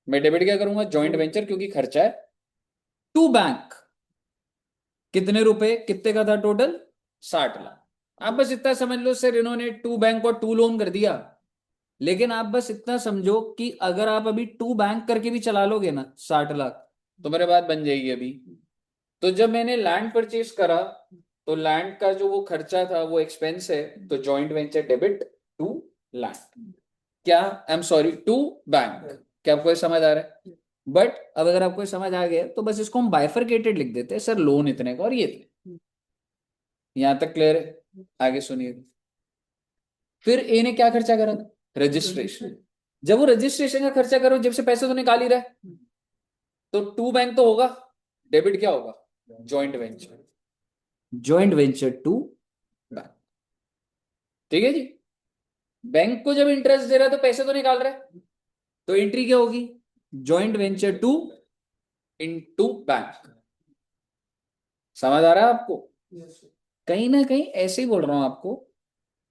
[SPEAKER 1] मैं डेबिट क्या करूंगा? जॉइंट वेंचर, क्योंकि खर्चा है। टू बैंक, कितने रुपए, कितने का था टोटल? 60 लाख। आप बस इतना समझ लो सर, इन्होंने टू बैंक और टू लोन कर दिया। लेकिन आप बस इतना समझो कि अगर आप अभी टू बैंक करके भी चला लोगे ना 60 लाख, तो मेरे बात बन जाएगी अभी। तो जब मैंने लैंड परचेज करा, तो लैंड का जो वो खर्चा था वो एक्सपेंस है, तो joint venture debit to land. क्या, I am sorry, to bank. क्या आपको ये समझ आ रहा है? बट अब अगर आपको ये समझ आ गया तो बस इसको हम बाइफरकेटेड लिख देते हैं, सर लोन इतने का और ये इतने। यहां तक क्लियर है? आगे सुनिए। फिर ए ने क्या खर्चा करा? रजिस्ट्रेशन। जब वो रजिस्ट्रेशन का खर्चा करो, जब से पैसे तो निकाल ही रहा है, तो टू बैंक तो होगा। डेबिट क्या होगा? Joint venture. Joint venture to bank. ठीक है जी? बैंक को जब इंटरेस्ट दे रहा है तो पैसे तो निकाल रहा है, तो एंट्री क्या होगी? Joint venture to into bank. समझ आ रहा है आपको?
[SPEAKER 2] Yes, sir.
[SPEAKER 1] कहीं ना कहीं ऐसे ही बोल रहा हूं आपको,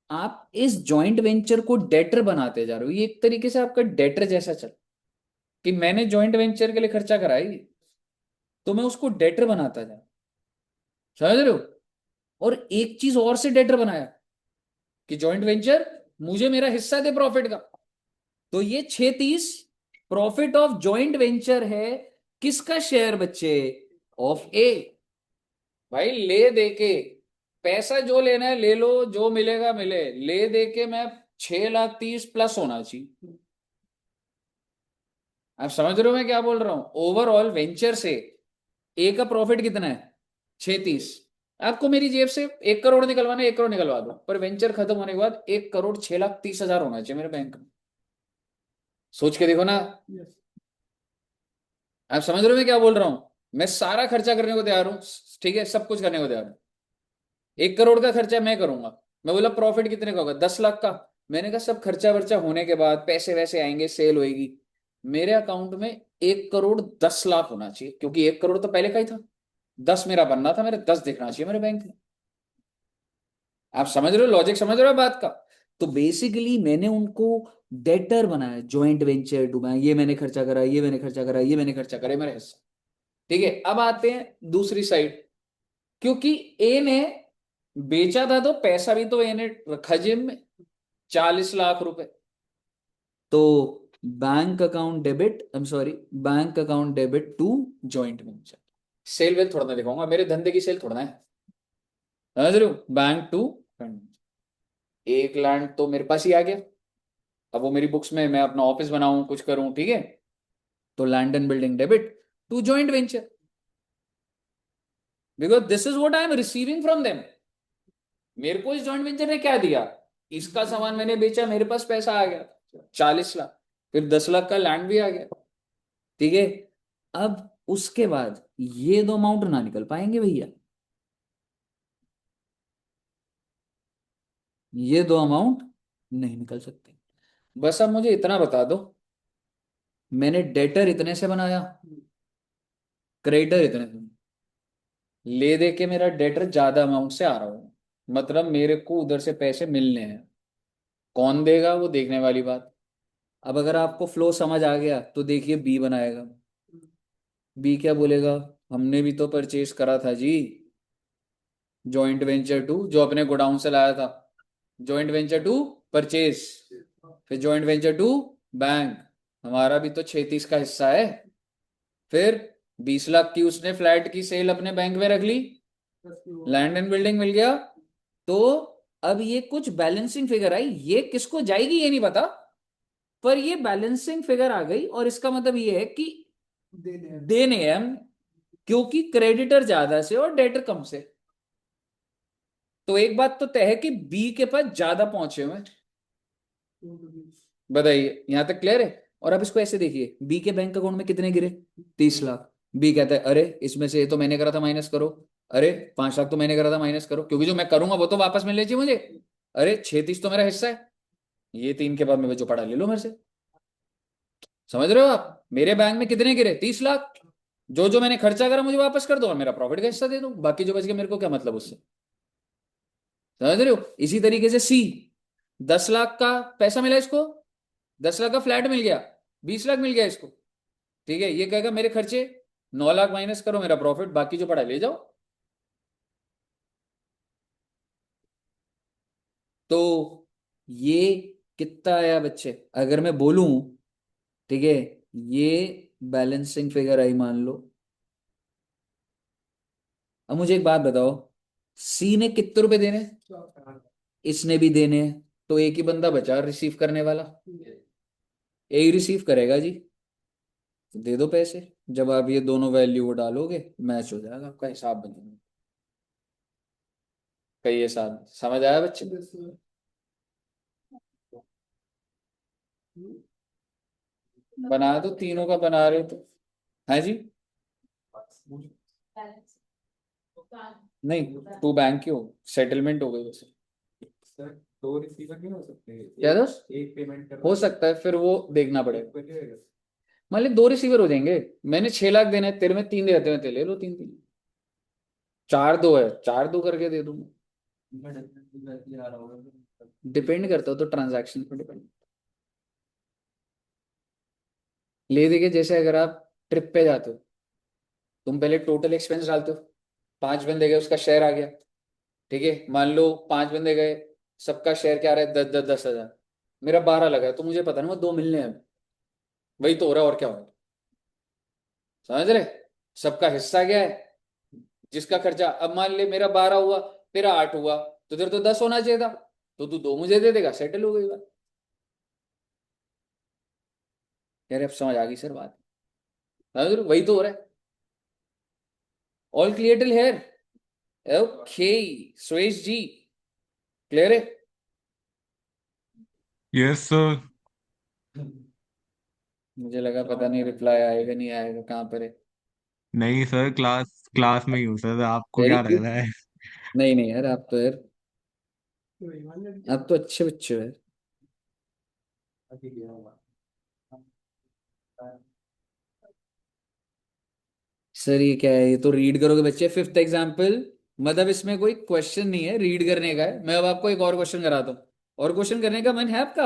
[SPEAKER 1] आप इस जॉइंट वेंचर को डेटर बनाते जा रहे हो। ये एक तरीके से आपका डेटर जैसा चल, कि मैंने जॉइंट वेंचर के लिए खर्चा कराई, तो मैं उसको डेटर बनाता जा, समझ रहे हो? और एक चीज और से डेटर बनाया, कि जॉइंट वेंचर मुझे मेरा हिस्सा दे प्रॉफिट का। तो ये 630 प्रॉफिट ऑफ जॉइंट वेंचर है। किसका शेयर बच्चे? ऑफ ए। भाई ले दे के पैसा जो लेना है ले लो, जो मिलेगा मिले, ले दे के मैं 6,30,000 प्लस होना चाहिए। आप समझ रहे हो मैं क्या बोल रहा हूं? ओवरऑल वेंचर से ए का प्रॉफिट कितना है? 630। आपको मेरी जेब से 1 करोड़ निकलवाना है, 1 करोड़ निकलवा दो, पर वेंचर खत्म होने के बाद 1,06,30,000 होना चाहिए मेरे बैंक में। सोच के देखो ना।
[SPEAKER 2] Yes.
[SPEAKER 1] आप समझ रहे हो मैं क्या बोल रहा हूं? मैं सारा खर्चा करने को तैयार हूं, ठीक है, सब कुछ करने को तैयार हूं। 1 करोड़ का खर्चा मैं करूंगा। मैं बोला प्रॉफिट कितने का होगा? 10 लाख का। मैंने कहा सब खर्चा वर्चा होने के बाद पैसे वैसे आएंगे, सेल होएगी, मेरे अकाउंट में 1,10,00,000 होना चाहिए, क्योंकि 1 करोड़ तो पहले का ही था। 10 मेरा बनना था, मेरे 10 दिखना चाहिए मेरे बैंक में। आप समझ रहे हो लॉजिक? समझ रहे हो बात का? तो बेसिकली मैंने उनको डेटर बनाया, जॉइंट वेंचर डूबा, ये मैंने खर्चा करा, ये मैंने खर्चा करा, ये मैंने खर्चा करे, मेरा हिस्सा। ठीक है, अब आते हैं दूसरी साइड। क्योंकि ए ने बेचा था, तो पैसा भी तो ए ने रखा जेब में, 40 लाख रुपए। तो bank account debit, I am sorry, bank account debit to joint venture. Sale well थोड़ा ना दिखाऊंगा, मेरे धंधे की सेल थोड़ा है, समझ रहे हो? बैंक टू 1 लैंड तो मेरे पास ही आ गया। अब वो मेरी बुक्स में मैं अपना ऑफिस बनाऊं, कुछ करूं, ठीक है, तो land and building debit to joint venture, because this is what I am receiving from them. मेरे को इस जॉइंट वेंचर ने क्या दिया? इसका सामान मैंने बेचा, मेरे पास पैसा आ गया 40 लाख, फिर 10 लाख का लैंड भी आ गया, ठीक है। अब उसके बाद ये दो अमाउंट ना निकल पाएंगे भैया, ये दो अमाउंट नहीं निकल सकते। बस अब मुझे इतना बता दो, मैंने डेटर इतने से बनाया, क्रेडिटर इतने से, ले दे के मेरा डेटर ज्यादा अमाउंट से आ रहा हो, मतलब मेरे को उधर से पैसे मिलने हैं। कौन देगा वो देखने वाली बात। अब अगर आपको फ्लो समझ आ गया तो देखिए बी बनाएगा। बी क्या बोलेगा? हमने भी तो परचेज करा था जी, जॉइंट वेंचर टू, जो अपने गोडाउन से लाया था, जॉइंट वेंचर टू परचेज, फिर जॉइंट वेंचर टू बैंक, हमारा भी तो 36 का हिस्सा है। फिर 20 लाख की उसने फ्लैट की सेल अपने बैंक में रख ली, लैंड एंड बिल्डिंग मिल गया। तो अब ये कुछ बैलेंसिंग फिगर आई, ये किसको जाएगी ये नहीं पता, पर ये बैलेंसिंग फिगर आ गई, और इसका मतलब ये है कि देने हैं हम, क्योंकि क्रेडिटर ज्यादा से और डेटर कम से। तो एक बात तो तय है कि बी के पास ज्यादा पहुंचे हुए हैं। बताइए, यहां तक क्लियर है? और अब इसको ऐसे देखिए, बी के बैंक अकाउंट में कितने गिरे? 30 लाख। बी कहता है अरे इसमें से ये तो मैंने करा था, माइनस करो। अरे 5 लाख तो मैंने करा था, माइनस करो, क्योंकि जो मैं करूंगा वो तो वापस मिलने चाहिए मुझे। अरे 36 तो मेरा हिस्सा है, ये 3 के बाद में जो पड़ा ले लो मेरे से। समझ रहे हो आप? मेरे बैंक में कितने गिरे? 30 लाख। जो जो मैंने खर्चा करा मुझे वापस कर दो, और मेरा प्रॉफिट का हिस्सा दे दो, बाकी जो बच गया मेरे को क्या मतलब उससे। समझ रहे हो? इसी तरीके से सी, 10 लाख का पैसा मिला इसको, 10 लाख का फ्लैट मिल गया, 20 लाख मिल गया इसको, ठीक है। ये कहेगा मेरे खर्चे 9 लाख माइनस करो, मेरा प्रॉफिट, बाकी जो पड़ा ले जाओ। तो ये कितना आया बच्चे, अगर मैं बोलूं, ठीक है, ये बैलेंसिंग फिगर आई मान लो। अब मुझे एक बात बताओ, सी ने कितने रुपए देने हैं? इसने भी देने हैं, तो एक ही बंदा बचा रिसीव करने वाला, ए ही रिसीव करेगा जी। तो दे दो पैसे। जब आप ये दोनों वैल्यू डालोगे मैच हो जाएगा, आपका हिसाब बन जाएगा। कई ये साल समझ आया बच्चे? बना दो, तीनों का बना रहे हो तो। है जी? नहीं, टू बैंक की हो, सेटलमेंट हो गई वैसे।
[SPEAKER 3] सर, दो रिसीवर नहीं हो सकते?
[SPEAKER 1] क्या दोस्त?
[SPEAKER 3] एक पेमेंट कर
[SPEAKER 1] हो सकता है, फिर वो देखना पड़ेगा। मान ले 2 रिसीवर हो जाएंगे, मैंने 6 लाख देना है, तेरे में 3 रहते हैं, ले लो 3 3, 4 2 है, 4 2 करके दे दूंगा। डिपेंड करता हो तो ट्रांजैक्शन पर डिपेंड। ले देके जैसे अगर आप ट्रिप पे जाते हो, तुम पहले टोटल एक्सपेंस डालते हो, 5 बंदे गए उसका शेयर आ गया, ठीक है, मान लो 5 बंदे गए, सबका शेयर क्या आ रहा है, 10 10 10 हजार, मेरा 12 लगा है, तो मुझे पता ना वो 2 मिलने हैं, वही तो हो रहा है, और क्या हो रहा है, समझ रहे, सबका हिस्सा क्या है, जिसका खर्चा, अब मान ले मेरा 12 हुआ, तेरा 8 हुआ, तो तेरे तो 10 होना चाहिए था, तो तू 2 मुझे दे देगा, सेटल हो गई बात। यार अब समझ आ गई सर बात, समझ रहे हो? वही तो हो रहा है। All clear till here? Okay, Suresh ji clear है?
[SPEAKER 3] Yes sir.
[SPEAKER 1] मुझे लगा पता नहीं रिप्लाई आएगा नहीं आएगा, कहाँ पर है।
[SPEAKER 3] नहीं सर, क्लास क्लास में ही हूँ सर, आपको
[SPEAKER 1] वेरी
[SPEAKER 3] क्या लग
[SPEAKER 1] गुड।
[SPEAKER 3] रहा है?
[SPEAKER 1] नहीं नहीं यार, आप तो यार, आप तो अच्छे बच्चे हो यार। सर ये क्या है, ये तो रीड करोगे बच्चे, 5th एग्जाम्पल, मतलब इसमें कोई क्वेश्चन नहीं है, रीड करने का है। मैं अब आपको एक और क्वेश्चन कराता हूँ, और क्वेश्चन करने का मन है आपका?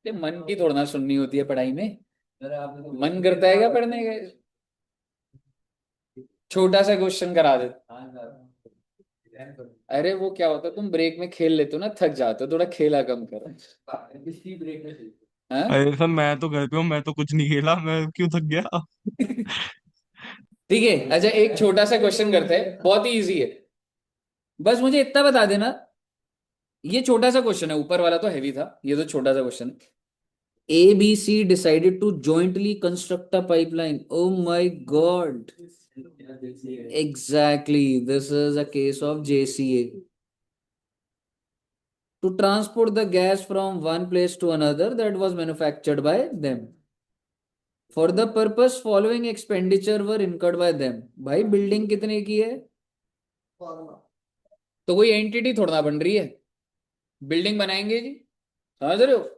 [SPEAKER 1] ये मन की थोड़ा ना सुननी होती है पढ़ाई में, मन करता है क्या पढ़ने का? छोटा सा क्वेश्चन करा दे। अरे वो क्या होता है, तुम ब्रेक में खेल लेते हो ना, थक जाते हो, थोड़ा खेला कम करो। हाँ?
[SPEAKER 3] अरे सर, मैं तो घर पे हूँ, मैं तो कुछ नहीं खेला, मैं क्यों थक गया?
[SPEAKER 1] ठीक है, अच्छा एक छोटा सा क्वेश्चन करते हैं, बहुत ही इजी है, बस मुझे इतना बता देना। ये छोटा सा क्वेश्चन है, ऊपर वाला तो हैवी था, ये तो छोटा सा क्वेश्चन है। ABC decided to jointly construct a pipeline. Oh my God. Exactly. This is a case of JCA. To transport the gas from one place to another that was manufactured by them. For the purpose, following expenditure were incurred by them. भाई building कितने की है? तो कोई entity थोड़ा ना बन रही है, बिल्डिंग बनाएंगे जी, समझ रहे हो?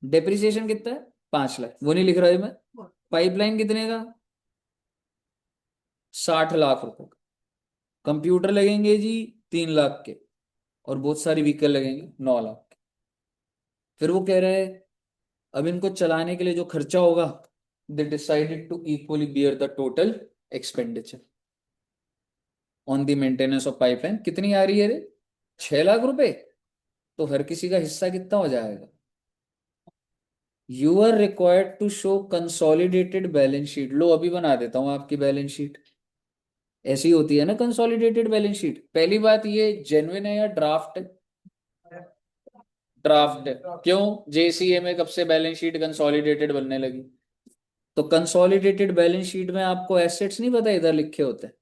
[SPEAKER 1] डेप्रिसिएशन कितना है? 5 लाख, वो नहीं लिख रहा है मैं। पाइपलाइन कितने का? 60 लाख रुपए का। कंप्यूटर लगेंगे जी 3 लाख के, और बहुत सारी व्हीकल लगेंगे 9 लाख के। फिर वो कह रहा है अब इनको चलाने के लिए जो खर्चा होगा, they decided to equally bear the total expenditure on the maintenance of pipeline. कितनी आ रही है रे? 6 लाख रुपए। तो हर किसी का हिस्सा कितना हो जाएगा? You are required to show consolidated balance sheet. लो अभी बना देता हूं आपकी बैलेंस शीट। ऐसी होती है ना कंसोलिडेटेड बैलेंस शीट। पहली बात, ये जेन्युइन है या ड्राफ्ट है? ड्राफ्ट है। क्यों? जेसीए में कब से बैलेंस शीट कंसोलिडेटेड बनने लगी? तो कंसोलिडेटेड बैलेंस शीट में आपको एसेट्स नहीं पता इधर लिखे होते हैं।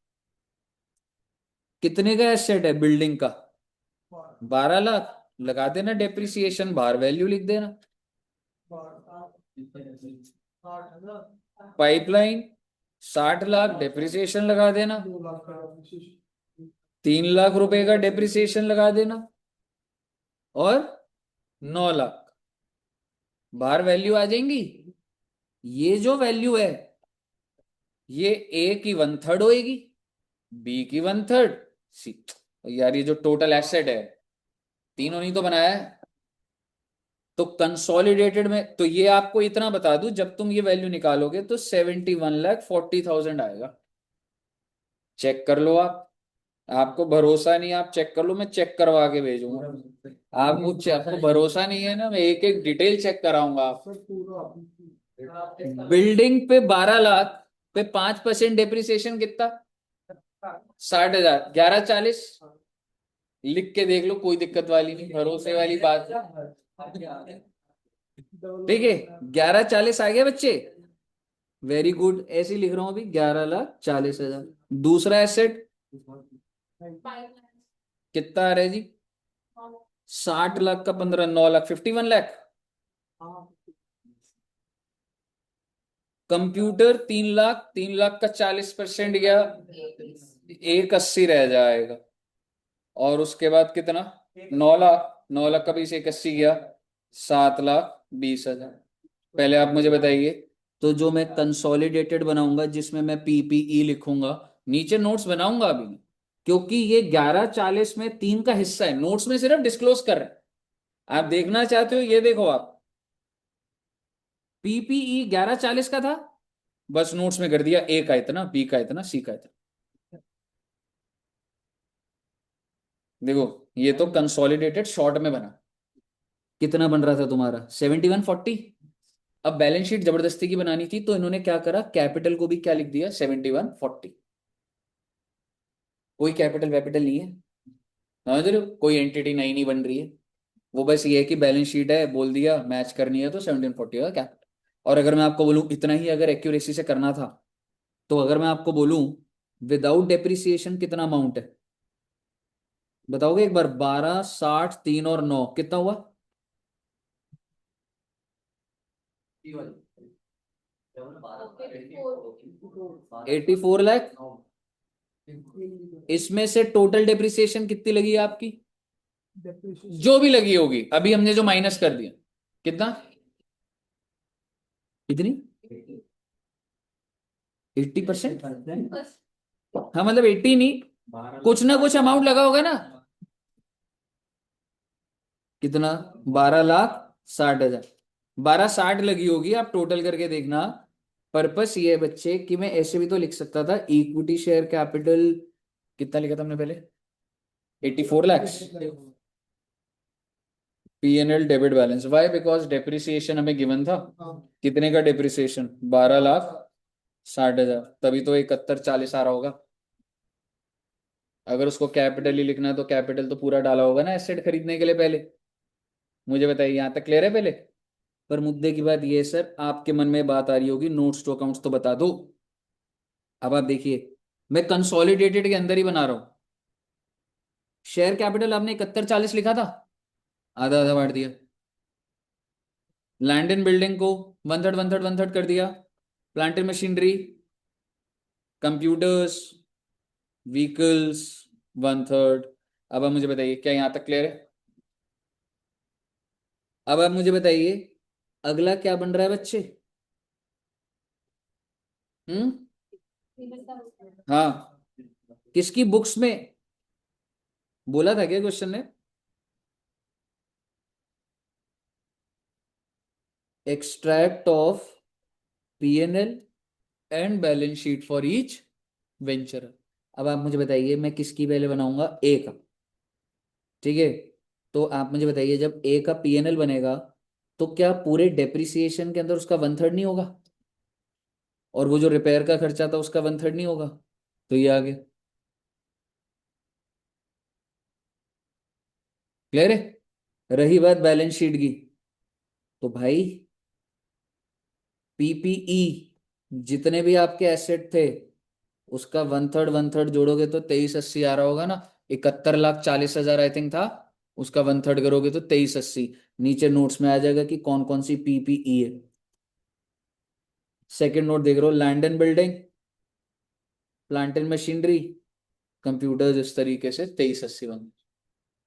[SPEAKER 1] कितने का एसेट है बिल्डिंग का? 12 लाख। लगा देना डेप्रिसिएशन बाहर, वैल्यू लिख देना। पाइपलाइन 60 लाख, डेप्रिसिएशन लगा देना। 3 लाख रुपए का डेप्रिसिएशन लगा देना, और 9 लाख बाहर वैल्यू आ जाएंगी। ये जो वैल्यू है, ये ए की 1/3 होएगी, बी की 1/3, सी। यार ये जो टोटल एसेट है, तीनों नहीं तो बनाया है। तो कंसोलिडेटेड में तो ये आपको इतना बता दूं, जब तुम ये वैल्यू निकालोगे तो 71,40,000 आएगा। चेक कर लो आप। आपको भरोसा नहीं, आप चेक कर लो, मैं चेक करवा के भेजूंगा। आपको भरोसा नहीं है ना, मैं एक एक डिटेल चेक कराऊंगा आप। बिल्डिंग पे 12 लाख पे 5% डेप्रिसिएशन कितना? 60,000। 1140 लिख के देख लो, कोई दिक्कत वाली नहीं, भरोसे वाली बात है। ठीक है, 1140 आ गया बच्चे। वेरी गुड, ऐसे ही लिख रहा हूं अभी, 11,40,000। दूसरा एसेट कितना आ रहा है जी? 60 लाख का 15, 9 लाख, 51 लाख। कंप्यूटर 3 लाख, 3 लाख का 40% गया, 180 रह जाएगा। और उसके बाद कितना? 9 लाख, 9 लाख का भी 180 गया, 7,20,000। पहले आप मुझे बताइए, तो जो मैं कंसोलिडेटेड बनाऊंगा जिसमें मैं पीपीई लिखूंगा, नीचे नोट्स बनाऊंगा अभी नहीं, क्योंकि ये 11:40 में 3 का हिस्सा है, नोट्स में सिर्फ डिस्क्लोज कर रहे हैं। आप देखना चाहते हो, ये देखो आप, पीपीई 11:40 का था, बस नोट्स में कर दिया ए का इतना, बी का इतना, सी का इतना। देखो, ये तो कंसोलिडेटेड शॉर्ट में बना। कितना बन रहा था तुम्हारा? 7140। अब बैलेंस शीट जबरदस्ती की बनानी थी, तो इन्होंने क्या करा, कैपिटल को भी क्या लिख दिया, 7140। कोई कैपिटल वैपिटल नहीं है, समझ रहे हो, कोई एंटिटी नई नहीं बन रही है। वो बस ये है कि बैलेंस शीट है, बोल दिया मैच करनी है तो 1740 का कैपिटल। और अगर मैं आपको बोलूं इतना ही अगर एक्यूरेसी से करना था, तो अगर मैं आपको बोलूं विदाउट डेप्रिसिएशन कितना अमाउंट है, बताओगे एक बार? 12, 60, 3 और 9 कितना हुआ? 84 लाख। इसमें से टोटल डेप्रिसिएशन कितनी लगी है आपकी? जो भी लगी होगी, अभी हमने जो माइनस कर दिया, कितना? कितनी? 80%। हाँ मतलब 80 नहीं, कुछ ना कुछ अमाउंट लगा होगा ना। कितना? 12,60,000। 12,60 लगी होगी, आप टोटल करके देखना। पर्पस ये है बच्चे कि मैं ऐसे भी तो लिख सकता था, इक्विटी शेयर कैपिटल कितना लिखा था हमने पहले? 84 lakh. PNL debit balance, why? Because depreciation हमें गिवन था। कितने का डेप्रिसिएशन? 12,60,000, तभी तो 71,40 आ रहा होगा। अगर उसको कैपिटल ही लिखना है तो कैपिटल तो पूरा डाला होगा ना एसेट खरीदने के लिए पहले। मुझे बताइए, यहां तक क्लियर है पहले? पर मुद्दे की बात ये है सर, आपके मन में बात आ रही होगी नोट्स टू अकाउंट्स तो बता दो। अब आप देखिए, मैं कंसोलिडेटेड के अंदर ही बना रहा हूं। शेयर कैपिटल आपने 71,40 लिखा था, आधा आधा बांट दिया। लैंड इन बिल्डिंग को 1/3 1/3 1/3 कर दिया। Plant and machinery, computers, vehicles 1/3। अब आप मुझे बताइए, क्या यहां तक क्लियर है? अब आप मुझे बताइए, अगला क्या बन रहा है बच्चे? हम्म। हाँ, किसकी बुक्स में? बोला था क्या क्वेश्चन ने? Extract of PNL and balance sheet for each venture. अब आप मुझे बताइए, मैं किसकी पहले बनाऊंगा? ए का। ठीक है, तो आप मुझे बताइए, जब ए का पीएनएल बनेगा, तो क्या पूरे डेप्रिसिएशन के अंदर उसका 1/3 नहीं होगा? और वो जो रिपेयर का खर्चा था उसका 1/3 नहीं होगा? तो ये आ गया। क्लियर है? रही बात बैलेंस शीट की, तो भाई पीपीई जितने भी आपके एसेट थे, उसका 1/3 1/3 जोड़ोगे तो 2380 आ रहा होगा ना। 71,40,000 आई थिंक था, उसका 1/3 करोगे तो 2380। नीचे नोट्स में आ जाएगा कि कौन कौन सी पीपीई है। सेकंड नोट देख रहे हो, land and building, plant and machinery, computers, इस तरीके से 2380 बन।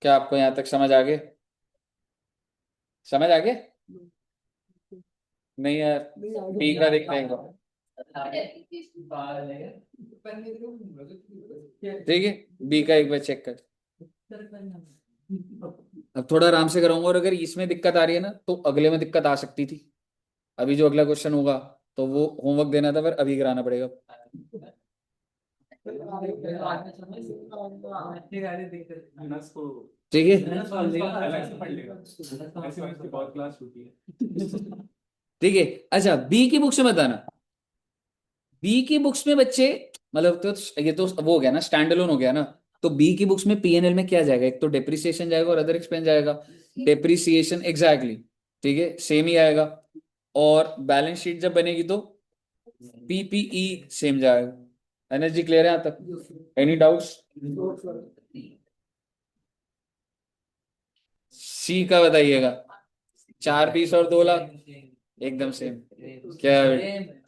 [SPEAKER 1] क्या आपको यहां तक समझ आ गए? समझ आ गए? नहीं यार, ठीक है, देखते हैं। ठीक है, बी का एक बार चेक कर। अब थोड़ा आराम से कराऊंगा, और अगर इसमें दिक्कत आ रही है ना, तो अगले में दिक्कत आ सकती थी। अभी जो अगला क्वेश्चन होगा, तो वो होमवर्क देना था, पर अभी कराना पड़ेगा। ठीक है, ठीक है। अच्छा, बी की बुक से बताना। बी की बुक्स में बच्चे, मतलब तो ये तो वो हो गया ना, स्टैंड अलोन हो गया ना। तो बी की बुक्स में पीएनएल में क्या जाएगा? एक तो डेप्रिसिएशन जाएगा और अदर एक्सपेंस जाएगा। डेप्रिसिएशन एग्जैक्टली, ठीक है, सेम ही आएगा। और बैलेंस शीट जब बनेगी तो पीपीई सेम जाएगा। एनर्जी क्लियर है यहाँ तक? Any doubts? सी का बताइएगा। 4 पीस और 2 लाख, एकदम सेम। क्या है?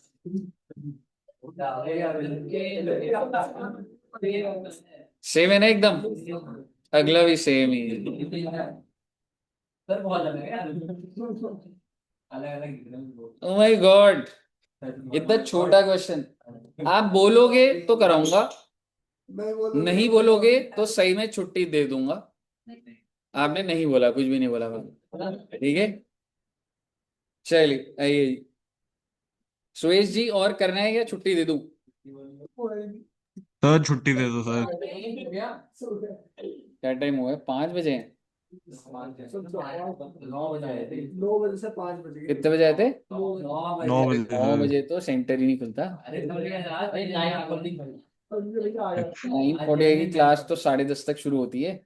[SPEAKER 1] सेम है ना एकदम? अगला भी सेम ही है। ओ माय गॉड, इतना छोटा क्वेश्चन। आप बोलोगे तो कराऊंगा, नहीं बोलोगे तो सही में छुट्टी दे दूंगा। आपने नहीं बोला, कुछ भी नहीं बोला बस। ठीक है, चलिए आइए जी। सुरेश जी, और करना है क्या, छुट्टी दे दूं?
[SPEAKER 3] सर छुट्टी दे दो सर।
[SPEAKER 1] क्या टाइम हुआ है, 5 बजे हैं।
[SPEAKER 2] 9 बजे से 5 बजे के
[SPEAKER 1] कितने बजे आए थे?
[SPEAKER 3] 9 बजे
[SPEAKER 1] 9
[SPEAKER 3] सर।
[SPEAKER 1] बजे तो सेंटर ही नहीं खुलता।
[SPEAKER 2] बीच। आ गया।
[SPEAKER 1] 9:40 की क्लास तो 10:30 तक शुरू होती है।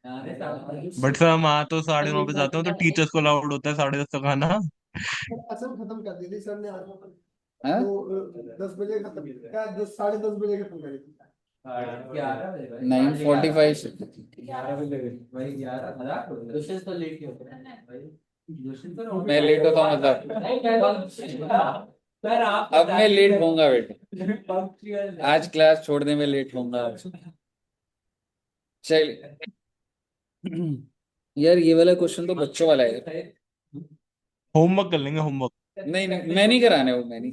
[SPEAKER 3] बट सर हम आ तो 9:30 पे जाते हो, तो टीचर्स को अलाउड होता है 10:30 तक आना।
[SPEAKER 2] असल खत्म कर दी थी सर ने आज।
[SPEAKER 1] हाँ?
[SPEAKER 2] 10 बजे खत्म, क्या 10 साढ़े 10 बजे खत्म करी थी।
[SPEAKER 1] 9:45 से। मैं लेट होता हूँ मतलब? अब मैं लेट होऊंगा बेटे, आज क्लास छोड़ने में लेट होऊंगा। चलिए यार, ये वाला क्वेश्चन तो बच्चों वाला है।
[SPEAKER 3] होमवर्क कर लेंगे होमवर्क।
[SPEAKER 1] नहीं नहीं, मैं नहीं कराने, वो मैं नहीं।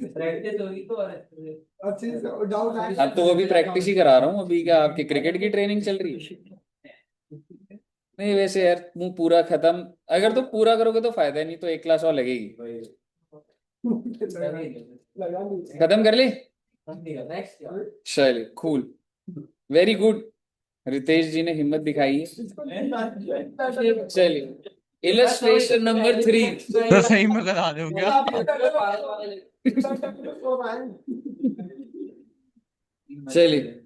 [SPEAKER 2] अच्छी डाउट आए।
[SPEAKER 1] अब तो वो भी प्रैक्टिस ही करा रहा हूँ, अभी क्या आपकी क्रिकेट की ट्रेनिंग चल रही है? नहीं वैसे यार, मुंह पूरा खत्म, अगर तो पूरा करोगे तो फायदा नहीं, तो एक क्लास और लगेगी।
[SPEAKER 2] लगा नहीं।
[SPEAKER 1] खत्म कर ले, चलिए कूल, वेरी गुड। रितेश जी ने हिम्मत दिखाई है। चलिए, इलस्ट्रेशन नंबर 3।
[SPEAKER 3] तो सही में करा दो क्या?
[SPEAKER 1] चलिए,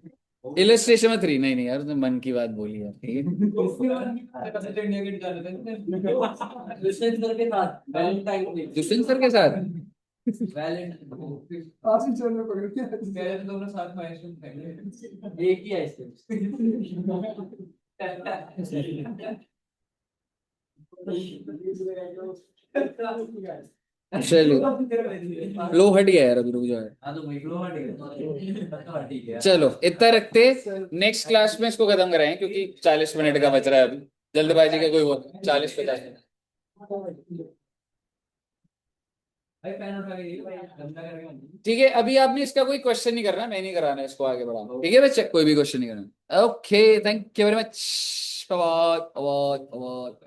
[SPEAKER 1] इलस्ट्रेशन में 3, नहीं नहीं यार, उसने मन की बात बोली यार, ठीक है। दुष्यंत सर के साथ।
[SPEAKER 2] आशीष सर ने पकड़ के
[SPEAKER 1] चलिए, लो हट गया यार, अभी रुक जाओ यार। चलो इतना रखते, नेक्स्ट क्लास में इसको खत्म कराएं, क्योंकि 40 मिनट का बच रहा है अभी। जल्दबाजी का कोई वो 40-50 मिनट। ठीक है, अभी आपने इसका कोई क्वेश्चन नहीं करना, मैं नहीं कराना इसको आगे बढ़ाना, ठीक है बच्चे, कोई भी क्वेश्चन नहीं करना। Okay, thank you very much. बहुत बहुत बहुत।